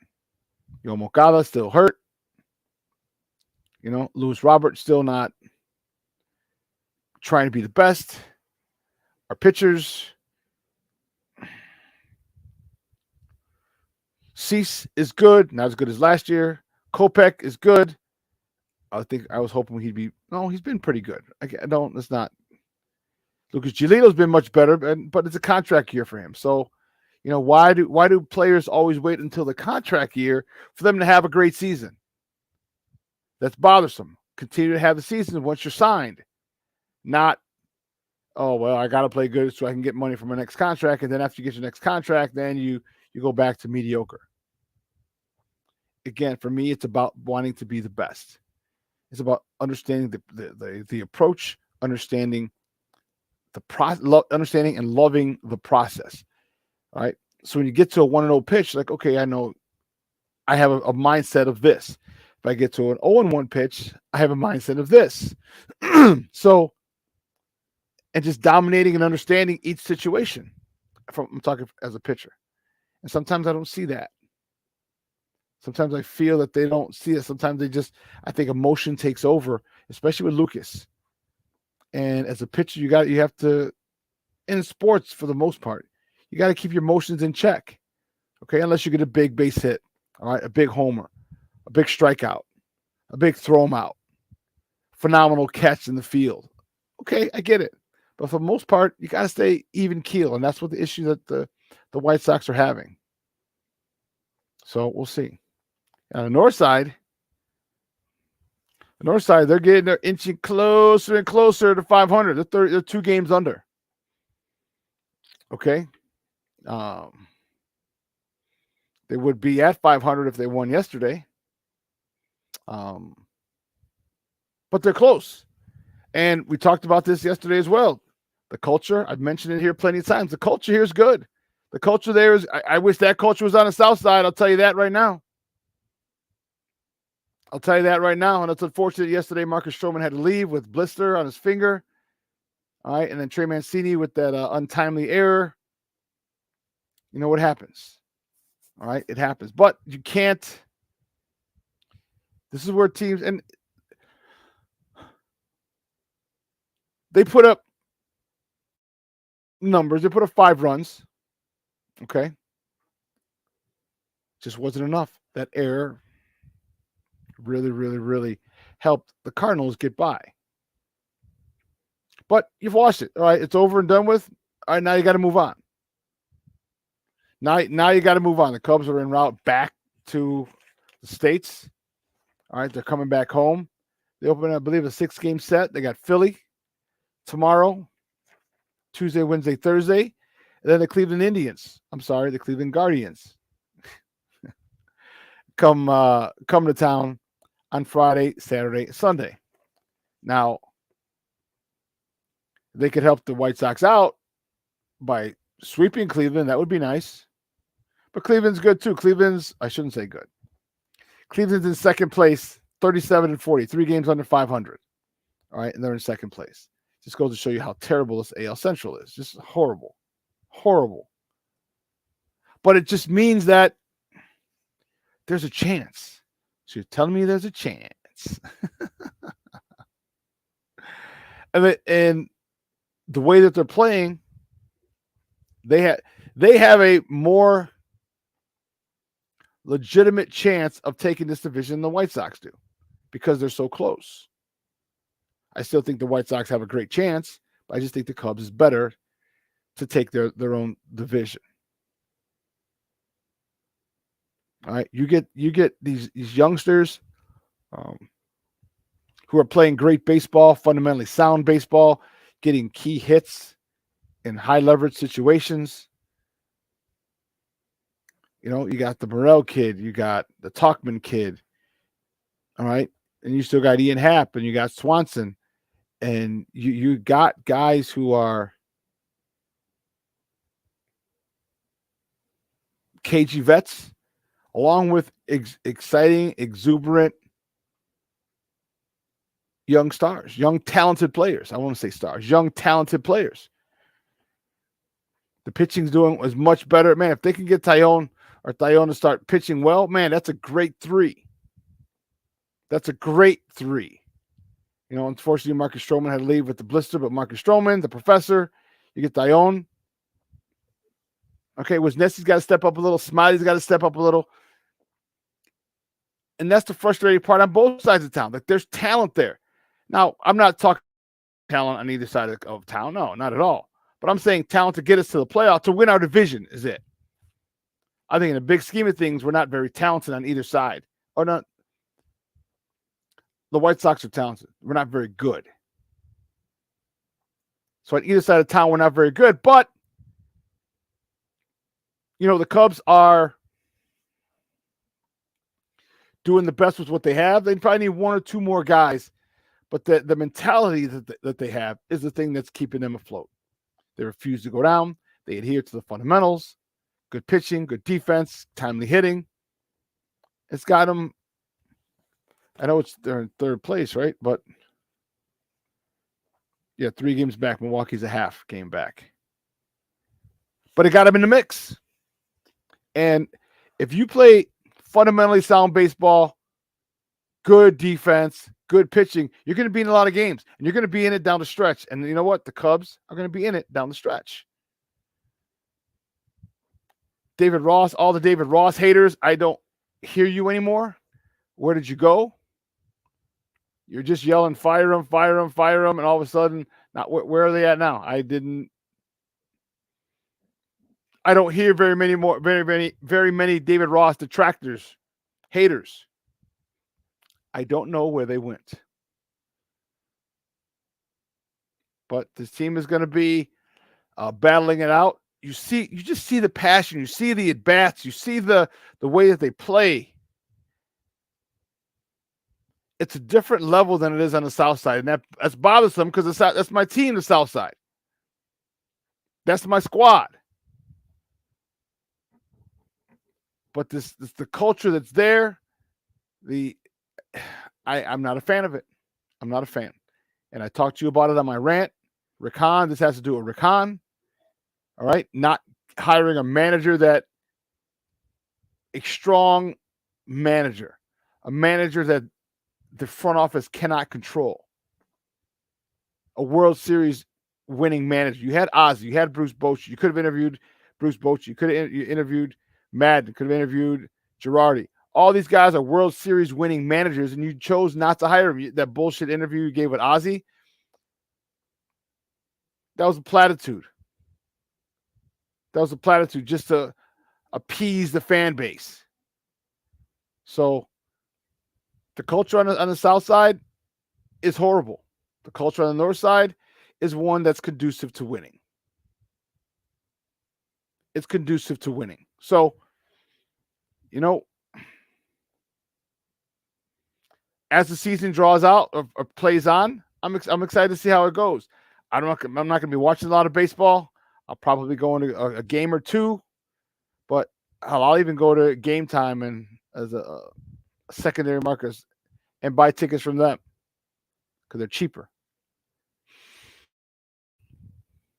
Moncada still hurt. Luis Robert still not trying to be the best. Our pitchers, Cease is good, not as good as last year. Kopech is good. I was hoping he'd be. No, he's been pretty good. It's not. Lucas Giolito's been much better, but it's a contract year for him. So, why do players always wait until the contract year for them to have a great season? That's bothersome. Continue to have the season once you're signed. Not, oh, well, I got to play good so I can get money for my next contract. And then after you get your next contract, then you go back to mediocre. Again, for me, it's about wanting to be the best. It's about understanding the approach, understanding understanding and loving the process. All right. So when you get to a 1-0 pitch, like, okay, I know I have a mindset of this. If I get to an 0-1 pitch, I have a mindset of this. So, and just dominating and understanding each situation. I'm talking as a pitcher. And sometimes I don't see that. Sometimes I feel that they don't see it. Sometimes I think emotion takes over, especially with Lucas. And as a pitcher, you have to, in sports for the most part, you got to keep your emotions in check. Okay, unless you get a big base hit, all right, a big homer, a big strikeout, a big throw 'em out, phenomenal catch in the field. Okay, I get it. But for the most part, you got to stay even keel, and that's what the issue that the White Sox are having. So we'll see. On the north side, they're inching closer and closer to 500. They're 2 games under. Okay. They would be at 500 if they won yesterday. But they're close. And we talked about this yesterday as well. The culture, I've mentioned it here plenty of times. The culture here is good. The culture there is, I wish that culture was on the south side. I'll tell you that right now. And it's unfortunate yesterday Marcus Stroman had to leave with blister on his finger. All right. And then Trey Mancini with that untimely error. You know what happens. All right. It happens. But you can't This is where teams, and they put up numbers. They put up 5 runs. Okay. Just wasn't enough. That error really, really, really helped the Cardinals get by. But you've lost it. All right, it's over and done with. All right, now you got to move on. Now you got to move on. The Cubs are en route back to the States. All right, they're coming back home. They open, I believe, a 6-game set. They got Philly tomorrow, Tuesday, Wednesday, Thursday, and then the Cleveland Indians. I'm sorry, the Cleveland Guardians come to town on Friday, Saturday, Sunday. Now, they could help the White Sox out by sweeping Cleveland. That would be nice. But Cleveland's good too. I shouldn't say good. Cleveland's in second place, 37-40, 3 games under 500. All right, and they're in second place. Just goes to show you how terrible this AL Central is. Just horrible. Horrible. But it just means that there's a chance. So you're telling me there's a chance. and the way that they're playing, they have a more legitimate chance of taking this division than the White Sox do because they're so close. I still think the White Sox have a great chance, but I just think the Cubs is better to take their own division. All right, you get these youngsters who are playing great baseball, fundamentally sound baseball, getting key hits in high leverage situations. You know, you got the Morel kid, you got the Talkman kid, all right, and you still got Ian Happ, and you got Swanson, and you got guys who are cagey vets, along with exciting, exuberant young stars, young talented players. I want to say stars, young talented players. The pitching's doing is much better, man. If they can get Tyone to start pitching well, man, that's a great 3. That's a great 3. You know, unfortunately, Marcus Stroman had to leave with the blister, but Marcus Stroman, the professor, you get Tyone. Okay, Wisniewski's got to step up a little. Smiley's got to step up a little. And that's the frustrating part on both sides of town. Like, there's talent there. Now, I'm not talking talent on either side of town. No, not at all. But I'm saying talent to get us to the playoff, to win our division is it. I think in the big scheme of things, we're not very talented on either side. Or not. The White Sox are talented. We're not very good. So on either side of town, we're not very good. But, you know, the Cubs are doing the best with what they have. They probably need 1 or 2 more guys. But the mentality that they have is the thing that's keeping them afloat. They refuse to go down. They adhere to the fundamentals. Good pitching, good defense, timely hitting. It's got them. I know they're in 3rd place, right? But yeah, 3 games back. Milwaukee's a half game back. But it got them in the mix. And if you play fundamentally sound baseball, good defense, good pitching, you're going to be in a lot of games. And you're going to be in it down the stretch. And you know what? The Cubs are going to be in it down the stretch. David Ross, all the David Ross haters, I don't hear you anymore. Where did you go? You're just yelling, fire him, fire him, fire him. And all of a sudden, where are they at now? I don't hear very many David Ross detractors, haters. I don't know where they went. But this team is going to be battling it out. You just see the passion. You see the at-bats. You see the way that they play. It's a different level than it is on the South Side. And that's bothersome because that's my team, the South Side. That's my squad. But this the culture that's there, I'm not a fan of it. I'm not a fan. And I talked to you about it on my rant. Rick Hahn, this has to do with Rick Hahn. All right? Not hiring a manager a strong manager. A manager that the front office cannot control. A World Series winning manager. You had Ozzie, you had Bruce Bochy. You could have interviewed Bruce Bochy. You could have interviewed Madden. Could have interviewed Girardi. All these guys are World Series winning managers, and you chose not to hire them. That bullshit interview you gave with Ozzie, that was a platitude. That was a platitude just to appease the fan base. So the culture on the South Side is horrible. The culture on the North Side is one that's conducive to winning. It's conducive to winning. So, you know, as the season draws out or plays on, I'm excited to see how it goes. I'm not going to be watching a lot of baseball. I'll probably go into a game or two, but I'll even go to Game Time and as a secondary markers and buy tickets from them because they're cheaper.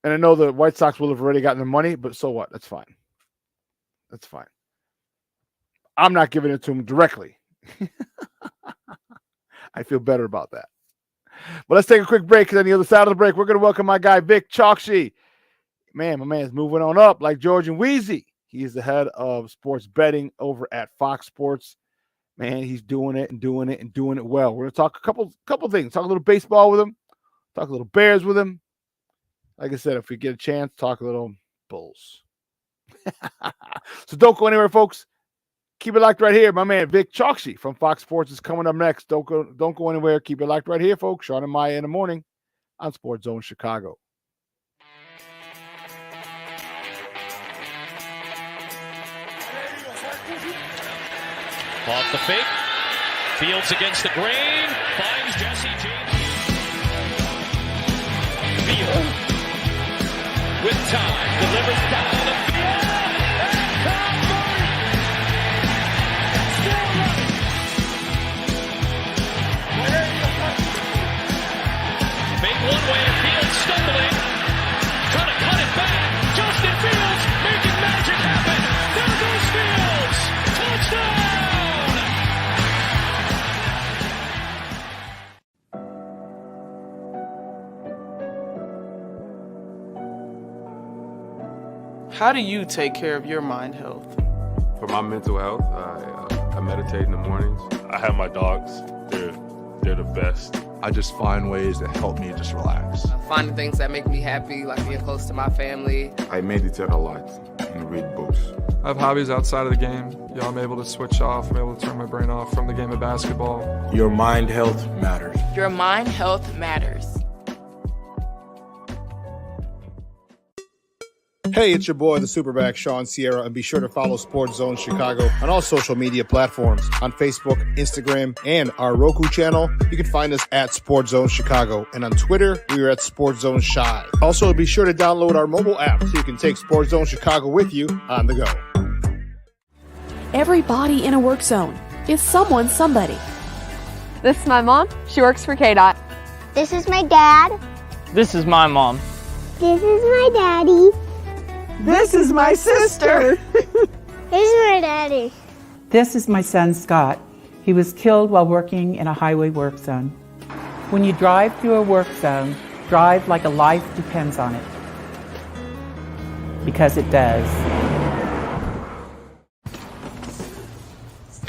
And I know the White Sox will have already gotten the money, but so what? That's fine. That's fine. I'm not giving it to them directly. I feel better about that. But let's take a quick break, because on the other side of the break, we're going to welcome my guy, Vic Chalkshy. Man, my man's moving on up like George and Wheezy. He is the head of sports betting over at Fox Sports. Man, he's doing it and doing it and doing it well. We're going to talk a couple things. Talk a little baseball with him. Talk a little Bears with him. Like I said, if we get a chance, talk a little Bulls. So don't go anywhere, folks. Keep it locked right here. My man Vic Chalkshy from Fox Sports is coming up next. Don't go anywhere. Keep it locked right here, folks. Shawn and Maya in the morning on Sports Zone Chicago. Off the fake. Fields against the grain. Finds Jesse James. Field. With time. Delivers down the field. And Crawford. Still running. Made one way. Fields stumbling. Trying to cut it back. Justin Fields making magic happen. There goes Fields. Touchdown. How do you take care of your mind health? For my mental health, I meditate in the mornings. I have my dogs. They're the best. I just find ways that help me just relax. Finding things that make me happy, like being close to my family. I meditate a lot and read books. I have hobbies outside of the game. I'm able to switch off. I'm able to turn my brain off from the game of basketball. Your mind health matters. Your mind health matters. Hey, it's your boy, the SuperBack, Shawn Sierra, and be sure to follow Sports Zone Chicago on all social media platforms, on Facebook, Instagram, and our Roku channel. You can find us at Sports Zone Chicago, and on Twitter, we are at Sports Zone Shy. Also, be sure to download our mobile app so you can take Sports Zone Chicago with you on the go. Everybody in a work zone is someone somebody. This is my mom. She works for KDOT. This is my dad. This is my mom. This is my daddy. This is my sister. This is my daddy. This is my son, Scott. He was killed while working in a highway work zone. When you drive through a work zone, drive like a life depends on it. Because it does.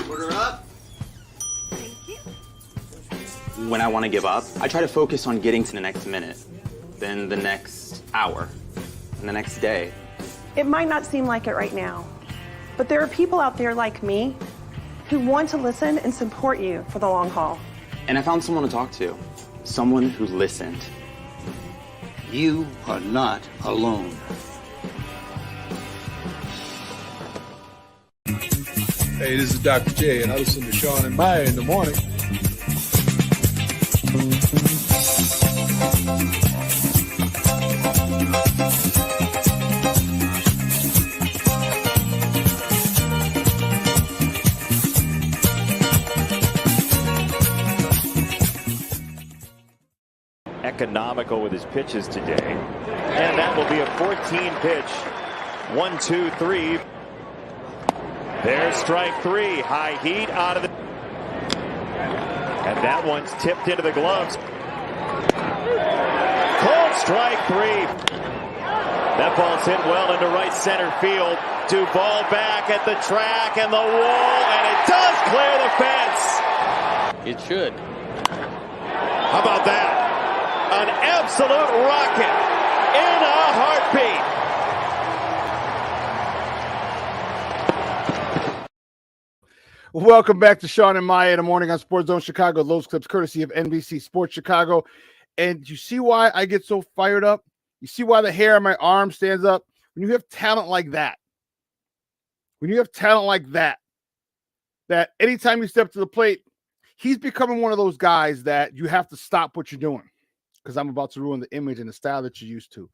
Order up. Thank you. When I want to give up, I try to focus on getting to the next minute, then the next hour, and the next day. It might not seem like it right now, but there are people out there like me who want to listen and support you for the long haul. And I found someone to talk to, someone who listened. You are not alone. Hey, this is Dr. J, and I listen to Shawn and Maya in the morning. Economical with his pitches today, and that will be a 14 pitch 1-2-3. There's strike three. High heat out of the And that one's tipped into the gloves. Cold strike 3. That ball's hit well into right center field. Duvall back at the track and the wall, and it does clear the fence. It should. How about that? An absolute rocket in a heartbeat. Welcome back to Shawn and Maya in the morning on Sports Zone Chicago. Those clips courtesy of NBC Sports Chicago. And you see why I get so fired up? You see why the hair on my arm stands up? When you have talent like that, that anytime you step to the plate, he's becoming one of those guys that you have to stop what you're doing, because I'm about to ruin the image and the style that you're used to.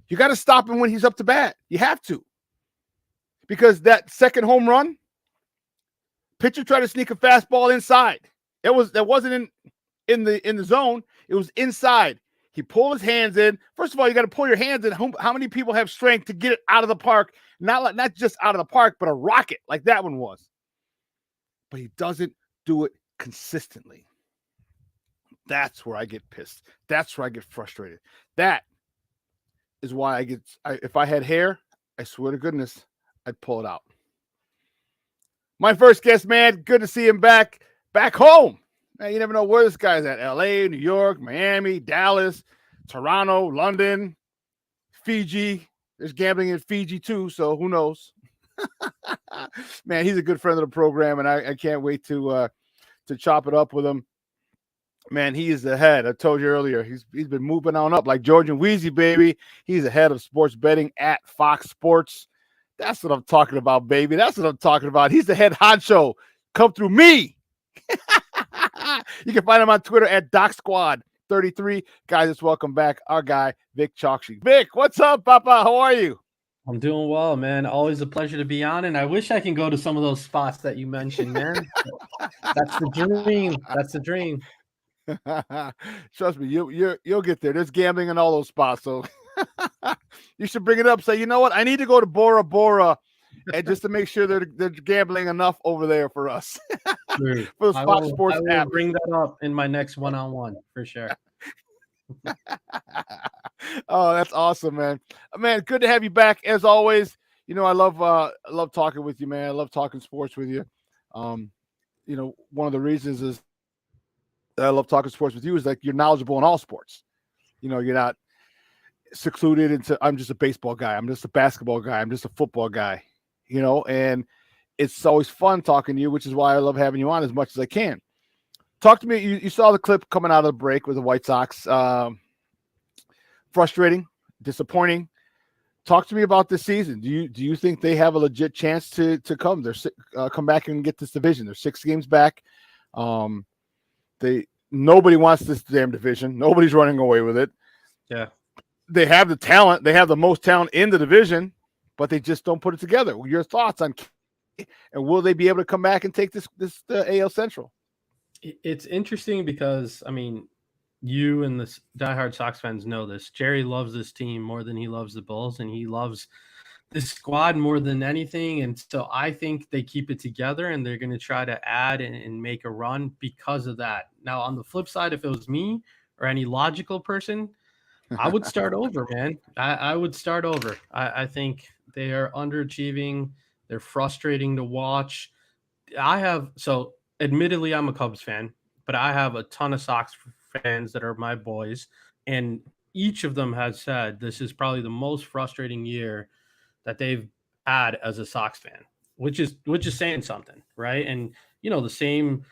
You got to stop him when he's up to bat. You have to. Because that second home run, pitcher tried to sneak a fastball inside. That wasn't in the zone. It was inside. He pulled his hands in. First of all, you got to pull your hands in. How many people have strength to get it out of the park? Not just out of the park, but a rocket like that one was. But he doesn't do it consistently. That's where I get pissed. That's where I get frustrated. That is why if I had hair, I swear to goodness, I'd pull it out. My first guest, man, good to see him back home. Man, you never know where this guy's at. LA, New York, Miami, Dallas, Toronto, London, Fiji. There's gambling in Fiji too, so who knows? Man, he's a good friend of the program, and I can't wait to chop it up with him. Man, he is the head. I told you earlier, he's been moving on up like George and Wheezy, baby. He's the head of sports betting at Fox Sports. That's what I'm talking about, baby. That's what I'm talking about. He's the head honcho. Come through me. You can find him on Twitter at DocSquad33. Guys, let's welcome back our guy, Vic Chokshi. Vic, what's up, Papa? How are you? I'm doing well, man. Always a pleasure to be on, and I wish I can go to some of those spots that you mentioned, man. That's the dream. That's the dream. Trust me, you'll get there. There's gambling in all those spots, so you should bring it up. Say, you know what? I need to go to Bora Bora, and just to make sure they're gambling enough over there for us. Sure. For the Fox Sports I will app. bring that up in my next one-on-one for sure. Oh, that's awesome, man. Man, good to have you back as always. You know, I love talking with you, man. I love talking sports with you. You know, one of the reasons is that I love talking sports with you is like you're knowledgeable in all sports. You know, you're not secluded into I'm just a baseball guy, I'm just a basketball guy, I'm just a football guy, you know, and it's always fun talking to you, which is why I love having you on as much as I can. Talk to me. You saw the clip coming out of the break with the White Sox. Frustrating, disappointing. Talk to me about this season. Do you think they have a legit chance to come back and get this division? They're 6 games back. Nobody wants this damn division. Nobody's running away with it. Yeah. They have the talent. They have the most talent in the division, but they just don't put it together. Your thoughts on, and will they be able to come back and take the AL Central? It's interesting because, I mean, you and the diehard Sox fans know this. Jerry loves this team more than he loves the Bulls, and he loves this squad more than anything. And so I think they keep it together, and they're going to try to add and make a run because of that. Now, on the flip side, if it was me or any logical person, I would start over, man. I would start over. I think they are underachieving. They're frustrating to watch. Admittedly, I'm a Cubs fan, but I have a ton of Sox fans that are my boys, and each of them has said this is probably the most frustrating year that they've had as a Sox fan, which is saying something, right? And you know, the same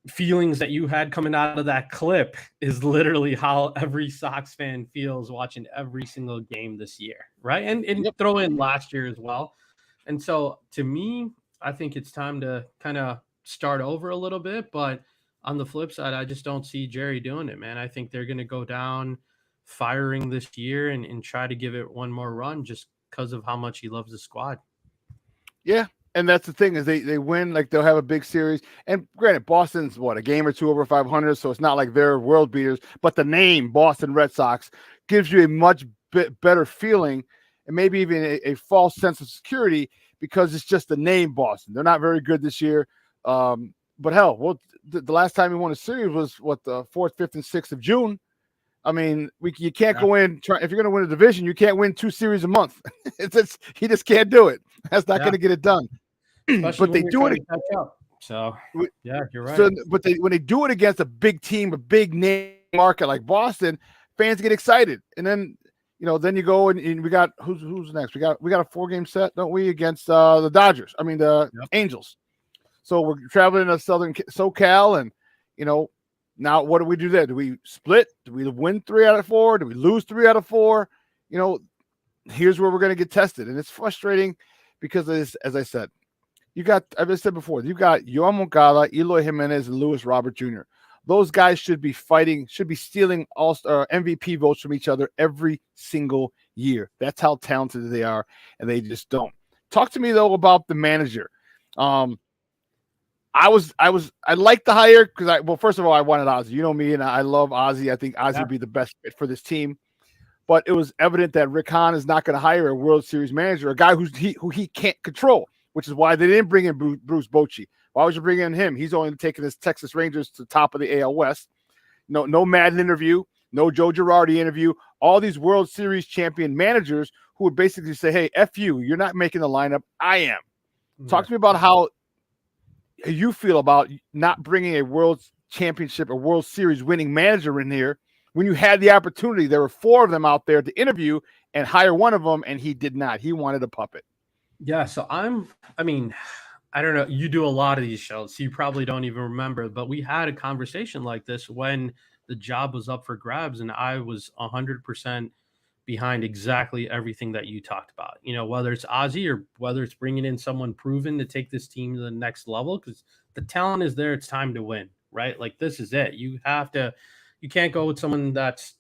feelings that you had coming out of that clip is literally how every Sox fan feels watching every single game this year, right? And throw in last year as well. And so to me, I think it's time to kind of start over a little bit, but on the flip side, I just don't see Jerry doing it, man. I think they're going to go down firing this year and try to give it one more run just because of how much he loves the squad. Yeah, and that's the thing is they win, like they'll have a big series. And granted, Boston's a game or two over 500, so it's not like they're world beaters, but the name Boston Red Sox gives you a much better feeling and maybe even a false sense of security because it's just the name Boston. They're not very good this year. But hell, well, the last time we won a series was what, the 4th, 5th, and 6th of June. I mean, you can't go in if you're going to win a division, you can't win 2 series a month. You just can't do it. That's not going to get it done. Especially but they when do you're it. trying to catch up. So yeah, you're right. So, but when they do it against a big team, a big name market like Boston, fans get excited, and then then you go and we got who's next? We got a 4-game set, don't we, against the Dodgers? I mean the Angels. So we're traveling to Southern SoCal, and now what do we do there? Do we split? Do we win 3 out of 4? Do we lose 3 out of 4? Here's where we're going to get tested, and it's frustrating because as I said, as I said before, you've got Yoan Moncada, Eloy Jimenez, and Luis Robert Jr. Those guys should be stealing all-star MVP votes from each other every single year. That's how talented they are, and they just don't. Talk to me though about the manager. I liked the hire because first of all, I wanted Ozzie. You know me, and I love Ozzie. I think Ozzie would be the best fit for this team. But it was evident that Rick Hahn is not going to hire a World Series manager, a guy who he can't control, which is why they didn't bring in Bruce Bochy. Why would you bring in him? He's only taking his Texas Rangers to the top of the AL West. No Madden interview, no Joe Girardi interview. All these World Series champion managers who would basically say, hey, F you, you're not making the lineup. I am. Yeah. Talk to me about how you feel about not bringing a World Championship or World Series winning manager in here when you had the opportunity. There were 4 of them out there to interview and hire one of them, and he did not. He wanted a puppet. Yeah, so I don't know. You do a lot of these shows, so you probably don't even remember, but we had a conversation like this when the job was up for grabs, and I was 100% behind exactly everything that you talked about. Whether it's Ozzie or whether it's bringing in someone proven to take this team to the next level, because the talent is there. It's time to win, right? Like, this is it. You can't go with someone that's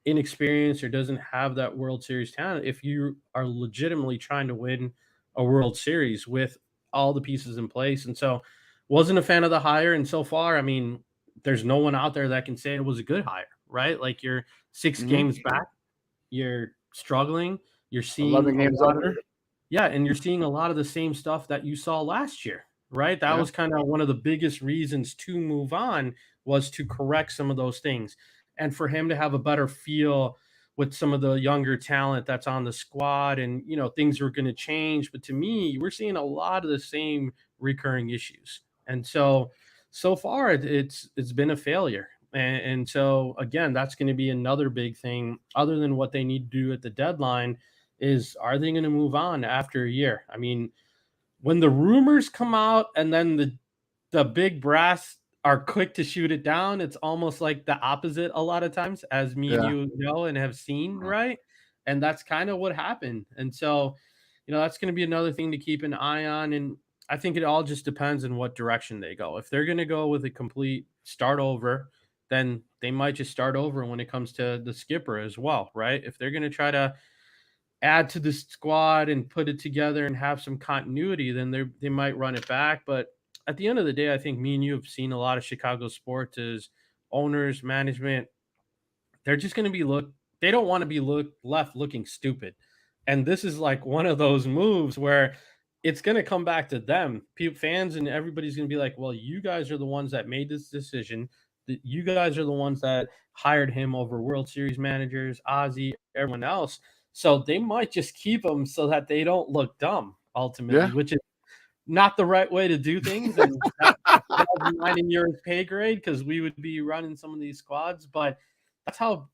inexperienced or doesn't have that World Series talent if you are legitimately trying to win a World Series with all the pieces in place. And so wasn't a fan of the hire. And so far, there's no one out there that can say it was a good hire, right? Like, you're 6 games back, you're struggling, you're seeing 11 games under. And you're seeing a lot of the same stuff that you saw last year, right? That was kind of one of the biggest reasons to move on, was to correct some of those things. And for him to have a better feel with some of the younger talent that's on the squad, and things are going to change. But to me, we're seeing a lot of the same recurring issues, and so far it's been a failure. And so again, that's going to be another big thing, other than what they need to do at the deadline, is are they going to move on after a year? When the rumors come out and then the big brass are quick to shoot it down, it's almost like the opposite a lot of times, as me and you know and have seen, right? And that's kind of what happened. And so, that's going to be another thing to keep an eye on. And I think it all just depends on what direction they go. If they're going to go with a complete start over, then they might just start over when it comes to the skipper as well, right? If they're going to try to add to the squad and put it together and have some continuity, then they might run it back. But at the end of the day, I think me and you have seen a lot of Chicago sports as owners, management. They're just going to be they don't want to be left looking stupid. And this is like one of those moves where it's going to come back to them. Fans and everybody's going to be like, well, you guys are the ones that made this decision. You guys are the ones that hired him over World Series managers, Ozzie, everyone else. So they might just keep him so that they don't look dumb ultimately, which is not the right way to do things. And that's not in your pay grade, because we would be running some of these squads. But that's how,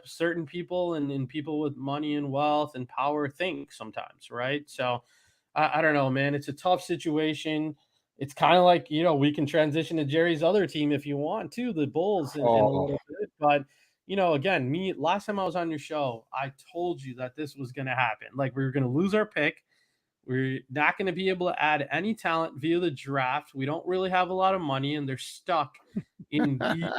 certain people and people with money and wealth and power think sometimes, right? So I don't know, man. It's a tough situation. It's kind of like, we can transition to Jerry's other team if you want to, the Bulls, in a little bit. But again, last time I was on your show, I told you that this was going to happen. Like, we were going to lose our pick. We're not going to be able to add any talent via the draft. We don't really have a lot of money, and they're stuck in the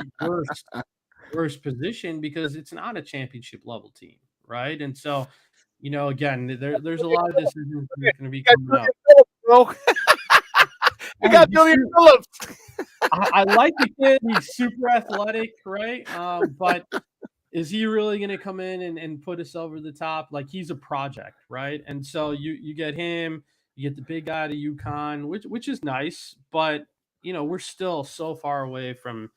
worst position because it's not a championship level team, right? And so, again, there's a lot of decisions that are going to be coming up. Bro. You got Julian Phillips. I like the kid. He's super athletic, right? But is he really going to come in and put us over the top? Like, he's a project, right? And so you get him, you get the big guy to UConn, which is nice, but we're still so far away from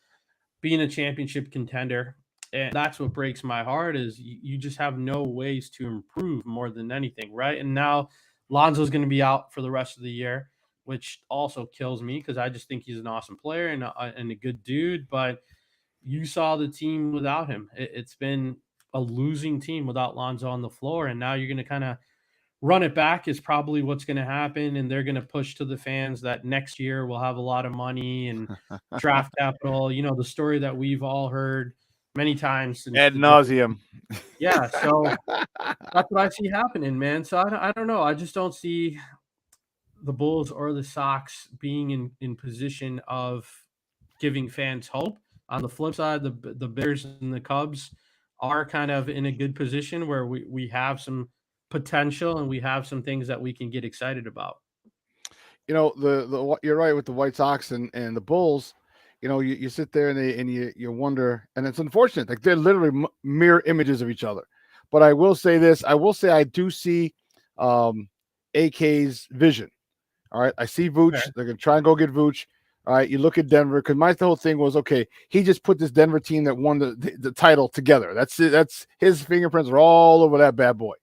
being a championship contender. And that's what breaks my heart is you just have no ways to improve more than anything, right? And now Lonzo's going to be out for the rest of the year, which also kills me because I just think he's an awesome player and a good dude. But you saw the team without him. It's been a losing team without Lonzo on the floor, and now you're going to kind of run it back is probably what's going to happen, and they're going to push to the fans that next year we'll have a lot of money and draft capital. The story that we've all heard many times since Ad the draft. nauseum. Yeah, so that's what I see happening, man. So I don't know. I just don't see the Bulls or the Sox being in position of giving fans hope. On the flip side, the Bears and the Cubs are kind of in a good position where we have some potential and we have some things that we can get excited about. You're right with the White Sox and the Bulls. You sit there and you wonder, and it's unfortunate. Like they're literally mirror images of each other. But I will say this: I do see AK's vision. All right, I see Vooch. Okay. They're gonna try and go get Vooch. All right, you look at Denver because the whole thing was okay. He just put this Denver team that won the title together. That's it. That's his fingerprints are all over that bad boy.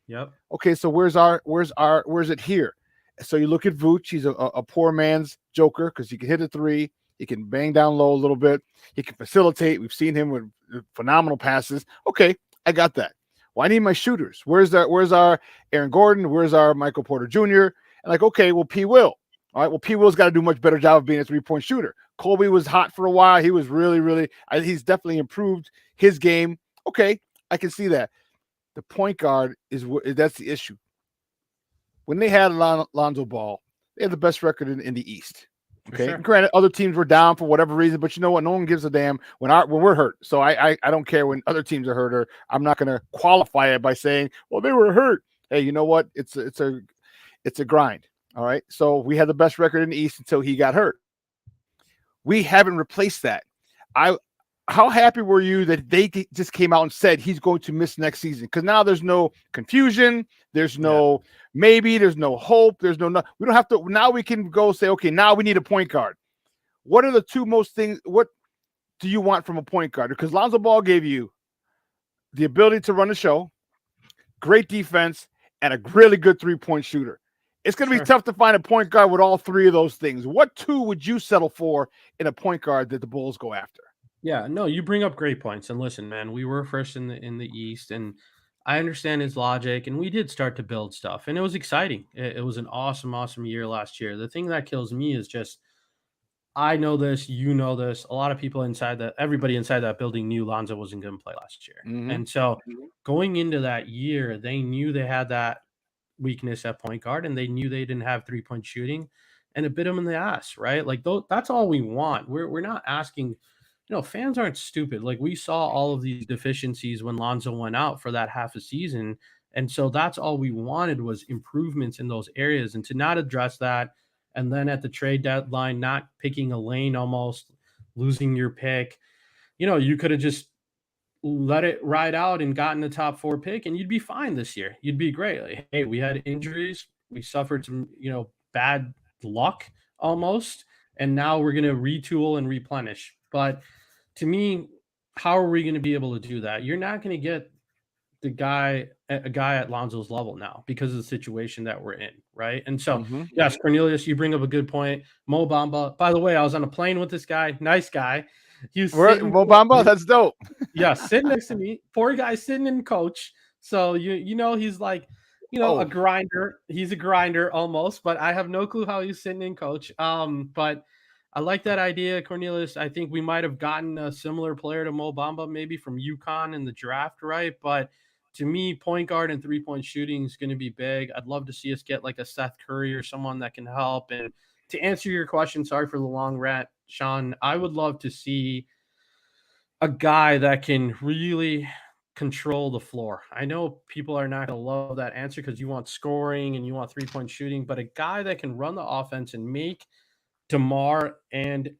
Yep. Okay, so where's it here? So you look at Vooch. He's a poor man's Joker because he can hit a three. He can bang down low a little bit. He can facilitate. We've seen him with phenomenal passes. Okay, I got that. Well, I need my shooters. Where's our Aaron Gordon? Where's our Michael Porter Jr.? And like, okay, well, P. Will. All right, well, P. Will's got to do a much better job of being a three-point shooter. Colby was hot for a while. He was really, he's definitely improved his game. Okay, I can see that. The point guard that's the issue. When they had Lonzo Ball, they had the best record in the East. Okay, sure. Granted, other teams were down for whatever reason, but you know what? No one gives a damn when we're hurt. So I don't care when other teams are hurt. Or I'm not going to qualify it by saying, well, they were hurt. Hey, you know what? It's a grind. All right. So we had the best record in the East until he got hurt. We haven't replaced that. How happy were you that they just came out and said he's going to miss next season? Because now there's no confusion. There's no maybe. There's no hope. There's no. We don't have to. Now we can go say, okay, now we need a point guard. What are the two most things? What do you want from a point guard? Because Lonzo Ball gave you the ability to run the show, great defense, and a really good three-point shooter. It's going to be tough to find a point guard with all three of those things. What two would you settle for in a point guard that the Bulls go after? Yeah, no, you bring up great points. And listen, man, we were first in the East, and I understand his logic, and we did start to build stuff, and it was exciting. It was an awesome year last year. The thing that kills me is just I know this, you know this. A lot of people everybody inside that building knew Lonzo wasn't going to play last year. Mm-hmm. And so going into that year, they knew they had that weakness at point guard, and they knew they didn't have three-point shooting, and it bit them in the ass, right? Like that's all we want. We're not asking, fans aren't stupid. Like we saw all of these deficiencies when Lonzo went out for that half a season. And so that's all we wanted was improvements in those areas, and to not address that. And then at the trade deadline, not picking a lane, almost losing your pick, you could have just let it ride out and gotten the top 4 pick, and you'd be fine this year. You'd be great. Like, hey, we had injuries. We suffered some, bad luck almost. And now we're going to retool and replenish. But to me, how are we going to be able to do that? You're not going to get a guy at Lonzo's level now because of the situation that we're in, right? And so, yes, Cornelius, you bring up a good point. Mo Bamba, by the way, I was on a plane with this guy, nice guy. He was Mo Bamba, that's dope. Yeah, sitting next to me, poor guy sitting in coach. So he's like, a grinder. He's a grinder almost, but I have no clue how he's sitting in coach. But I like that idea, Cornelius. I think we might have gotten a similar player to Mo Bamba, maybe from UConn in the draft, right? But to me, point guard and three-point shooting is going to be big. I'd love to see us get like a Seth Curry or someone that can help. And to answer your question, sorry for the long rant, Shawn, I would love to see a guy that can really control the floor. I know people are not going to love that answer because you want scoring and you want three-point shooting, but a guy that can run the offense and make DeMar and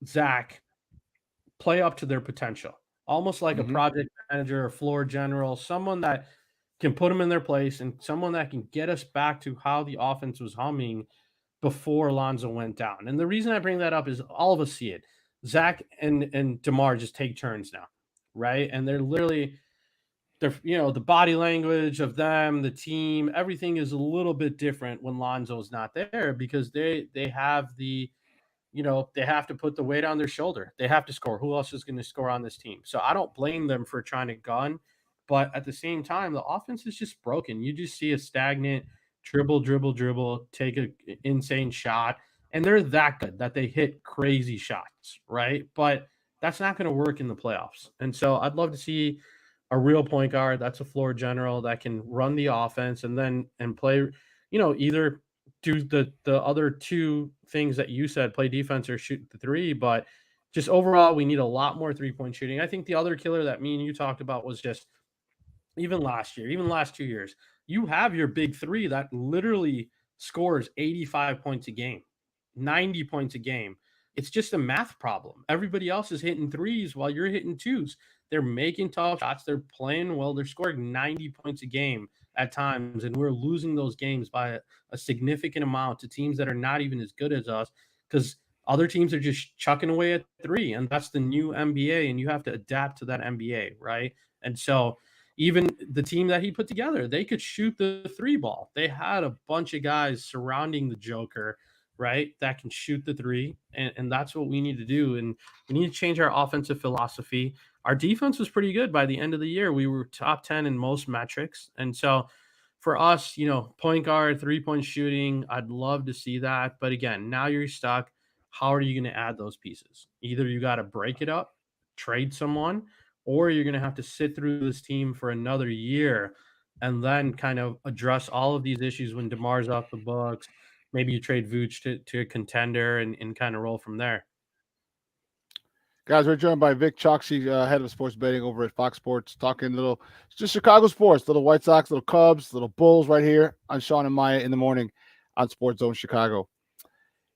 Zach play up to their potential. Almost like a project manager or floor general, someone that can put them in their place and someone that can get us back to how the offense was humming before Alonzo went down. And the reason I bring that up is all of us see it. Zach and DeMar just take turns now, right? And they're literally the body language of them, the team, everything is a little bit different when Lonzo's not there because they have they have to put the weight on their shoulder. They have to score. Who else is going to score on this team? So I don't blame them for trying to gun, but at the same time, the offense is just broken. You just see a stagnant dribble, dribble, dribble, take an insane shot, and they're that good that they hit crazy shots, right? But that's not going to work in the playoffs. And so I'd love to see a real point guard that's a floor general that can run the offense and play, either do the other two things that you said, play defense or shoot the three. But just overall, we need a lot more 3-point shooting. I think the other killer that me and you talked about was just even last year, even last 2 years, you have your big three that literally scores 85 points a game, 90 points a game. It's just a math problem. Everybody else is hitting threes while you're hitting twos. They're making tough shots. They're playing well. They're scoring 90 points a game at times, and we're losing those games by a significant amount to teams that are not even as good as us because other teams are just chucking away at three, and that's the new NBA, and you have to adapt to that NBA, right? And so even the team that he put together, they could shoot the three ball. They had a bunch of guys surrounding the Joker, right, that can shoot the three, and that's what we need to do. And we need to change our offensive philosophy. Our defense was pretty good by the end of the year. We were top 10 in most metrics. And so for us, point guard, 3-point shooting, I'd love to see that. But again, now you're stuck. How are you going to add those pieces? Either you got to break it up, trade someone, or you're going to have to sit through this team for another year and then kind of address all of these issues when DeMar's off the books. Maybe you trade Vooch to a contender and kind of roll from there. Guys, we're joined by Vic Choksi, head of sports betting over at Fox Sports, talking just Chicago sports, little White Sox, little Cubs, little Bulls right here on Shawn and Maya in the morning on Sports Zone Chicago.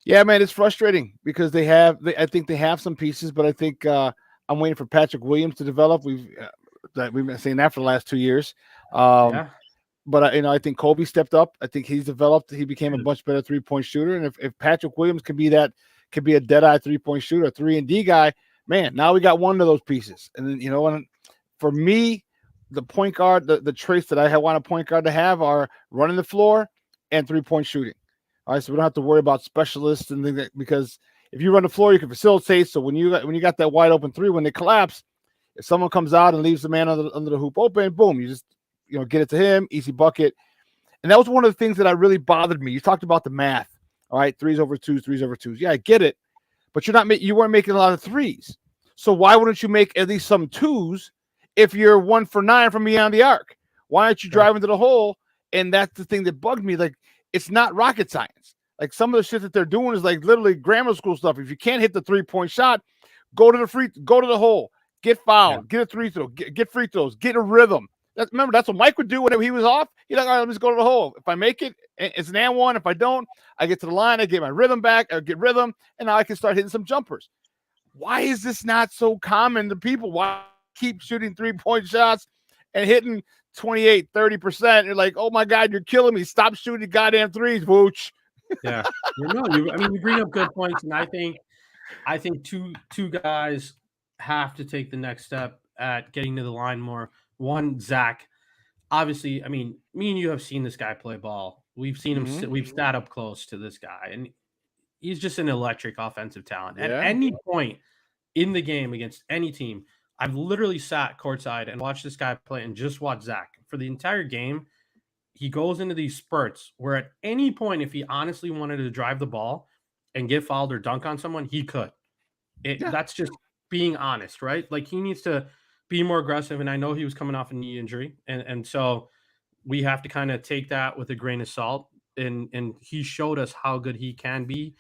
Yeah, man, it's frustrating because I think they have some pieces, but I think I'm waiting for Patrick Williams to develop. We've been saying that for the last 2 years. Yeah. But I think Kobe stepped up. I think he's developed. He became a much better 3-point shooter. And if Patrick Williams could be a dead-eye 3-point shooter, a 3-and-D guy, man, now we got one of those pieces. And then, and for me, the point guard, the traits that I want a point guard to have are running the floor and 3-point shooting. All right, so we don't have to worry about specialists and things because if you run the floor, you can facilitate. So when you got that wide open three, when they collapse, if someone comes out and leaves the man under the hoop open, boom, you just get it to him, easy bucket. And that was one of the things that really bothered me. You talked about the math, all right, 3s over 2s, 3s over 2s. Yeah, I get it, but you weren't making a lot of 3s. So why wouldn't you make at least some 2s if you're 1 for 9 from beyond the arc? Why aren't you driving to the hole? And that's the thing that bugged me. Like, it's not rocket science. Like, some of the shit that they're doing is like literally grammar school stuff. If you can't hit the 3-point shot, go to the hole, get fouled, get a 3 throw, get free throws, get a rhythm. Remember, that's what Mike would do whenever he was off. He's like, all right, let me just go to the hole. If I make it, it's an and one. If I don't, I get to the line, I get my rhythm back, I get rhythm, and now I can start hitting some jumpers. Why is this not so common to people? Why keep shooting 3-point shots and hitting 28, 30%? You're like, oh my God, you're killing me. Stop shooting goddamn threes, Vooch. Yeah. You bring up good points, and I think two guys have to take the next step at getting to the line more. One, Zach. Obviously, me and you have seen this guy play ball. We've seen him. We've sat up close to this guy, and he's just an electric offensive talent. At any point in the game against any team, I've literally sat courtside and watched this guy play and just watch Zach for the entire game. He goes into these spurts where at any point, if he honestly wanted to drive the ball and get fouled or dunk on someone, he could. That's just being honest, right? Like, he needs to be more aggressive. And I know he was coming off a knee injury. And so we have to kind of take that with a grain of salt. And he showed us how good he can be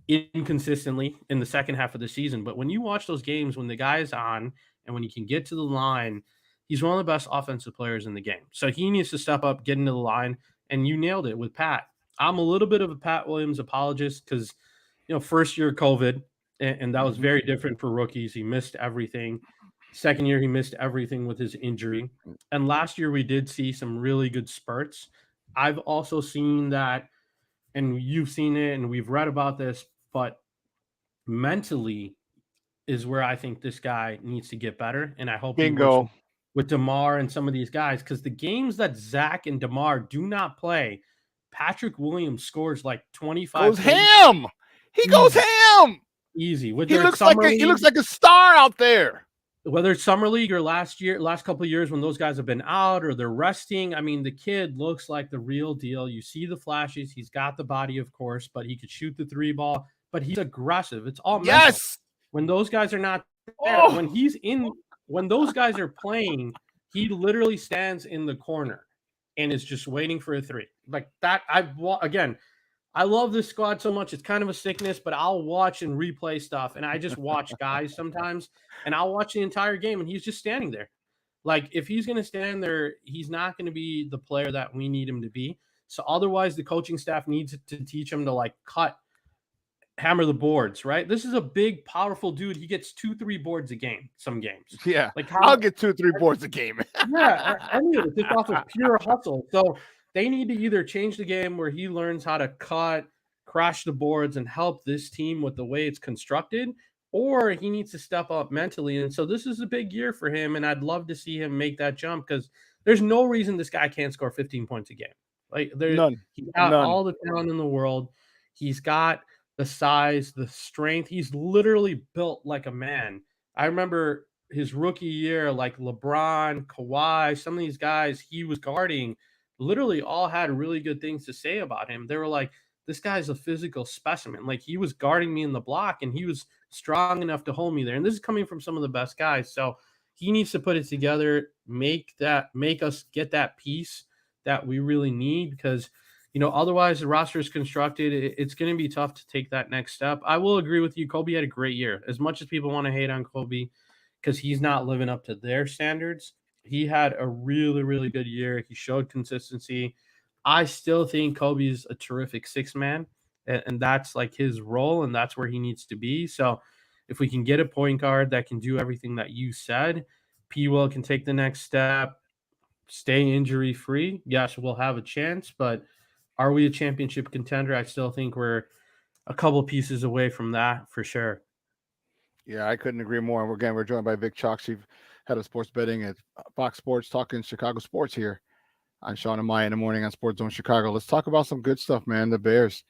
inconsistently in the second half of the season. But when you watch those games, when the guy is on and when he can get to the line, he's one of the best offensive players in the game. So he needs to step up, get into the line, and you nailed it with Pat. I'm a little bit of a Pat Williams apologist because, first year COVID, and that was very different for rookies. He missed everything. Second year, he missed everything with his injury. And last year, we did see some really good spurts. I've also seen that and you've seen it and we've read about this, but mentally is where I think this guy needs to get better. And I hope he works Bingo. with DeMar and some of these guys, because the games that Zach and DeMar do not play, Patrick Williams scores like 25. Goes ham. He goes ham. Easy. He looks like a star out there. Whether it's summer league or last couple of years when those guys have been out or they're resting, I mean, the kid looks like the real deal. You see the flashes. He's got the body, of course, but he could shoot the 3 ball. But he's aggressive. It's all mental. Yes. When those guys are not there, when those guys are playing, he literally stands in the corner and is just waiting for a 3. Like that. I love this squad so much. It's kind of a sickness, but I'll watch and replay stuff. And I just watch guys sometimes, and I'll watch the entire game, and he's just standing there. Like, if he's going to stand there, he's not going to be the player that we need him to be. So otherwise, the coaching staff needs to teach him to, like, hammer the boards, right? This is a big, powerful dude. He gets 2-3 boards a game, some games. Yeah. Like I'll get 2-3 boards a game. Yeah. I mean, it's just off of pure hustle. So they need to either change the game where he learns how to cut, crash the boards, and help this team with the way it's constructed, or he needs to step up mentally. And so this is a big year for him, and I'd love to see him make that jump, because there's no reason this guy can't score 15 points a game. Like, None. He's got all the talent in the world. He's got the size, the strength. He's literally built like a man. I remember his rookie year, like LeBron, Kawhi, some of these guys he was guarding literally all had really good things to say about him. They were like, this guy's a physical specimen. Like, he was guarding me in the block and he was strong enough to hold me there. And this is coming from some of the best guys. So he needs to put it together, make us get that piece that we really need, because, otherwise the roster is constructed. It's going to be tough to take that next step. I will agree with you. Kobe had a great year. As much as people want to hate on Kobe because he's not living up to their standards, he had a really, really good year. He showed consistency. I still think Kobe's a terrific 6-man, and that's like his role, and that's where he needs to be. So if we can get a point guard that can do everything that you said, P. Will can take the next step, stay injury-free. Yes, we'll have a chance, but are we a championship contender? I still think we're a couple pieces away from that for sure. Yeah, I couldn't agree more. And we're joined by Vic Chalk, head of sports betting at Fox Sports, talking Chicago sports here on Shawn and Maya in the morning on Sports Zone Chicago. Let's talk about some good stuff, man. The Bears.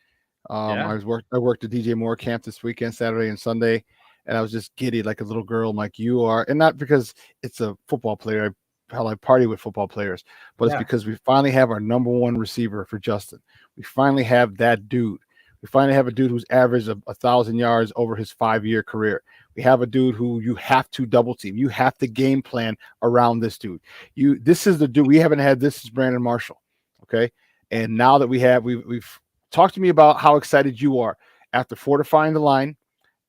I worked at DJ Moore camp this weekend, Saturday and Sunday, and I was just giddy like a little girl, like you are. And not because it's a football player. I party with football players, but it's because we finally have our number 1 receiver for Justin. We finally have that dude. We finally have a dude who's averaged 1,000 yards over his 5-year career. We have a dude who you have to double team. You have to game plan around this dude. This is the dude. We haven't had this since Brandon Marshall. Okay. And now that we've talked to me about how excited you are after fortifying the line,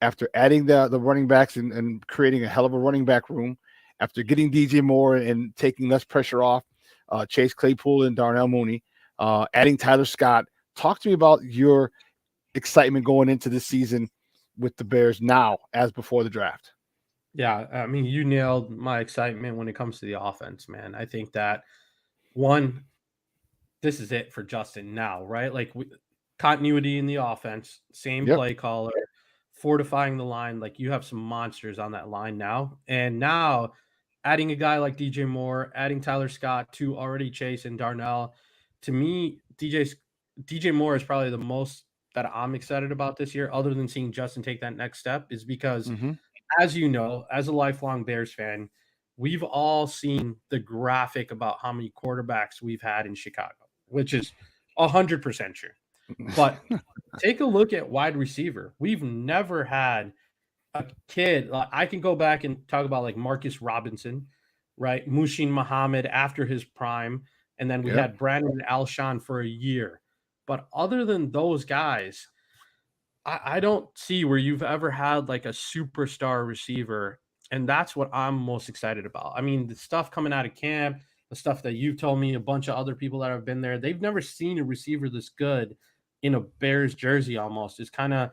after adding the running backs and creating a hell of a running back room, after getting DJ Moore and taking less pressure off Chase Claypool and Darnell Mooney, adding Tyler Scott. Talk to me about your excitement going into this season with the Bears now as before the draft. Yeah, I mean, you nailed my excitement when it comes to the offense, man. I think that, one, this is it for Justin now, right? Like, continuity in the offense, same play caller, fortifying the line. Like, you have some monsters on that line now. And now adding a guy like DJ Moore, adding Tyler Scott to already Chase and Darnell. To me, DJ Moore is probably the most that I'm excited about this year, other than seeing Justin take that next step, is because, as you know, as a lifelong Bears fan, we've all seen the graphic about how many quarterbacks we've had in Chicago, which is 100% true. But take a look at wide receiver. We've never had a kid. I can go back and talk about like Marcus Robinson, right? Mushin Muhammad after his prime. And then we had Brandon Alshon for a year. But other than those guys, I don't see where you've ever had like a superstar receiver. And that's what I'm most excited about. I mean, the stuff coming out of camp, the stuff that you've told me, a bunch of other people that have been there, they've never seen a receiver this good in a Bears jersey almost. Is kind of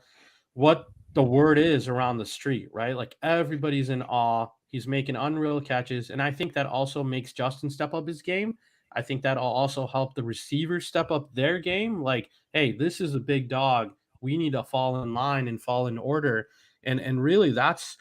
what the word is around the street, right? Like, everybody's in awe. He's making unreal catches. And I think that also makes Justin step up his game. I think that'll also help the receivers step up their game. Like, hey, this is a big dog. We need to fall in line and fall in order. And really, that's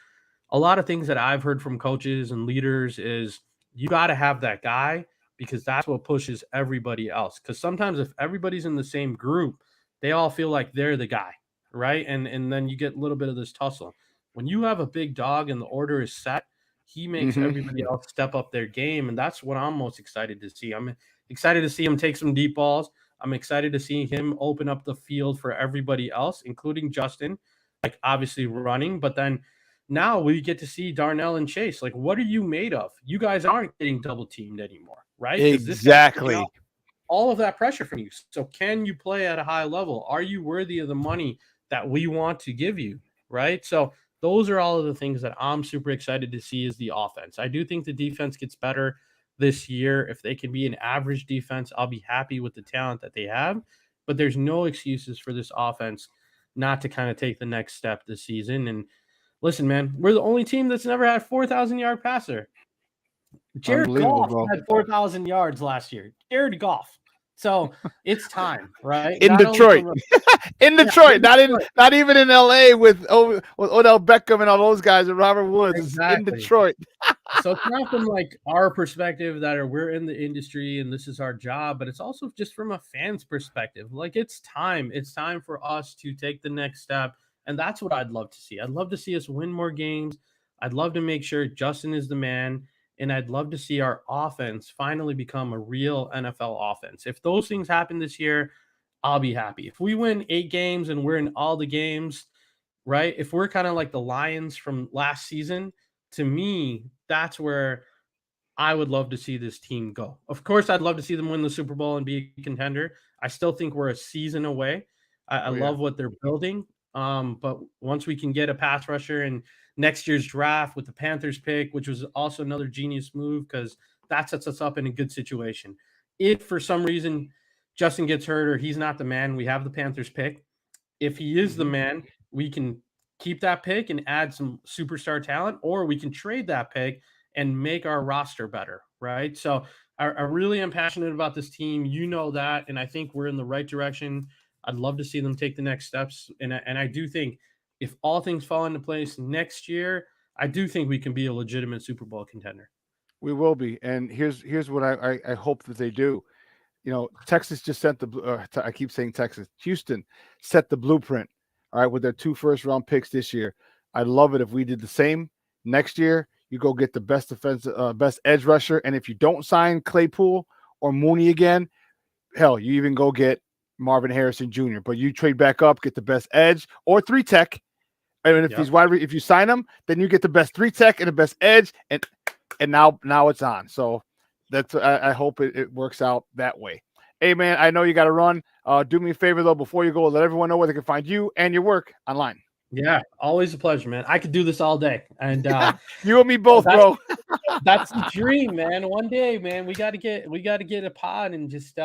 a lot of things that I've heard from coaches and leaders is you got to have that guy because that's what pushes everybody else. Because sometimes if everybody's in the same group, they all feel like they're the guy, right? And then you get a little bit of this tussle. When you have a big dog and the order is set, he makes everybody else step up their game, and that's what I'm most excited to see. I'm excited to see him take some deep balls. I'm excited to see him open up the field for everybody else, including Justin, like obviously running, but then now we get to see Darnell and Chase. Like, what are you made of? You guys aren't getting double teamed anymore, right? Because this guy's taking Exactly. all of that pressure from you. So can you play at a high level? Are you worthy of the money that we want to give you, right? So those are all of the things that I'm super excited to see is the offense. I do think the defense gets better this year. If they can be an average defense, I'll be happy with the talent that they have. But there's no excuses for this offense not to kind of take the next step this season. And listen, man, we're the only team that's never had 4,000-yard passer. Jared Unbelievable, Goff bro. had 4,000 yards last year. Jared Goff. So it's time, right? In Detroit. In Detroit, not even in LA with Odell Beckham and all those guys and Robert Woods. Exactly. In Detroit. So it's not from like our perspective that we're in the industry and this is our job, but it's also just from a fan's perspective. Like it's time. It's time for us to take the next step. And that's what I'd love to see. I'd love to see us win more games. I'd love to make sure Justin is the man. And I'd love to see our offense finally become a real NFL offense. If those things happen this year, I'll be happy. If we win 8 games and we're in all the games, right? If we're kind of like the Lions from last season, to me, that's where I would love to see this team go. Of course, I'd love to see them win the Super Bowl and be a contender. I still think we're a season away. I love what they're building. But once we can get a pass rusher in next year's draft with the Panthers pick, which was also another genius move because that sets us up in a good situation. If for some reason Justin gets hurt or he's not the man, we have the Panthers pick. If he is the man, we can keep that pick and add some superstar talent, or we can trade that pick and make our roster better, right? So I really am passionate about this team. You know that, and I think we're in the right direction. I'd love to see them take the next steps, and I do think if all things fall into place next year, I do think we can be a legitimate Super Bowl contender. We will be, and here's what I hope that they do. You know, Texas just sent the. I keep saying Texas. Houston set the blueprint. All right, with their 2 first-round picks this year. I'd love it if we did the same next year. You go get the best defensive, best edge rusher, and if you don't sign Claypool or Mooney again, hell, you even go get Marvin Harrison Jr. But you trade back up, get the best edge or 3-tech. And if he's wide, if you sign him, then you get the best 3-tech and the best edge, and now it's on. So that's I hope it works out that way. Hey man, I know you got to run. Do me a favor though, before you go, let everyone know where they can find you and your work online. Yeah, always a pleasure, man. I could do this all day, and you and me both, bro. That's the dream, man. One day, man, we got to get a pod and just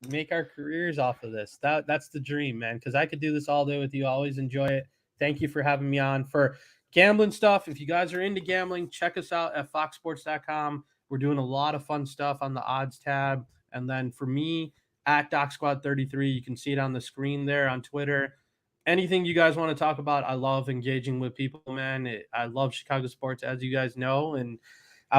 make our careers off of this. That's the dream, man. Because I could do this all day with you. I always enjoy it. Thank you for having me on. For gambling stuff, if you guys are into gambling, check us out at foxsports.com. We're doing a lot of fun stuff on the odds tab. And then for me, at DocSquad33, you can see it on the screen there on Twitter. Anything you guys want to talk about, I love engaging with people, man. I love Chicago sports, as you guys know, and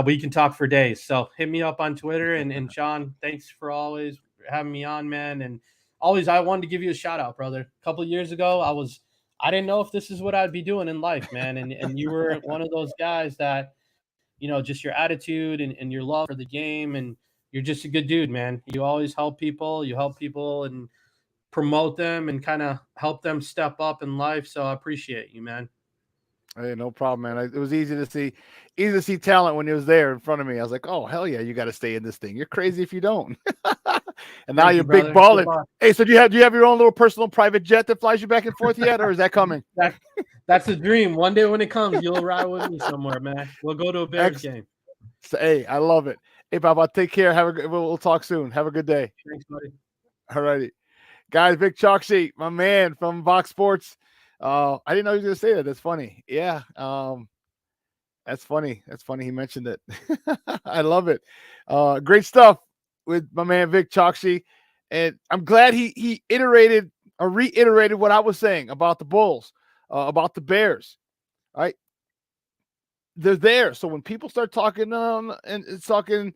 we can talk for days. So hit me up on Twitter. And Shawn, thanks for always having me on, man. And always, I wanted to give you a shout out, brother. A couple of years ago, I didn't know if this is what I'd be doing in life, man. And you were one of those guys that, you know, just your attitude and your love for the game, and you're just a good dude, man. You always help people. You help people and promote them and kind of help them step up in life. So I appreciate you, man. Hey, no problem, man. It was easy to see talent when it was there in front of me. I was like, oh, hell yeah, you got to stay in this thing. You're crazy if you don't. And now you're big balling. Hey, so do you have your own little personal private jet that flies you back and forth yet, or is that coming? That's the dream. One day when it comes, you'll ride with me somewhere, man. We'll go to a Bears game. So, hey, I love it. Hey, Baba, take care. We'll talk soon. Have a good day. Thanks, buddy. All righty. Guys, Vic Chalksheet, my man from Fox Sports. I didn't know he was going to say that. That's funny. Yeah. That's funny. That's funny he mentioned it. I love it. Great stuff. with my man Vic Chokshi, and I'm glad he reiterated what I was saying about the Bulls, about the Bears. All right, they're there. So when people start talking and talking,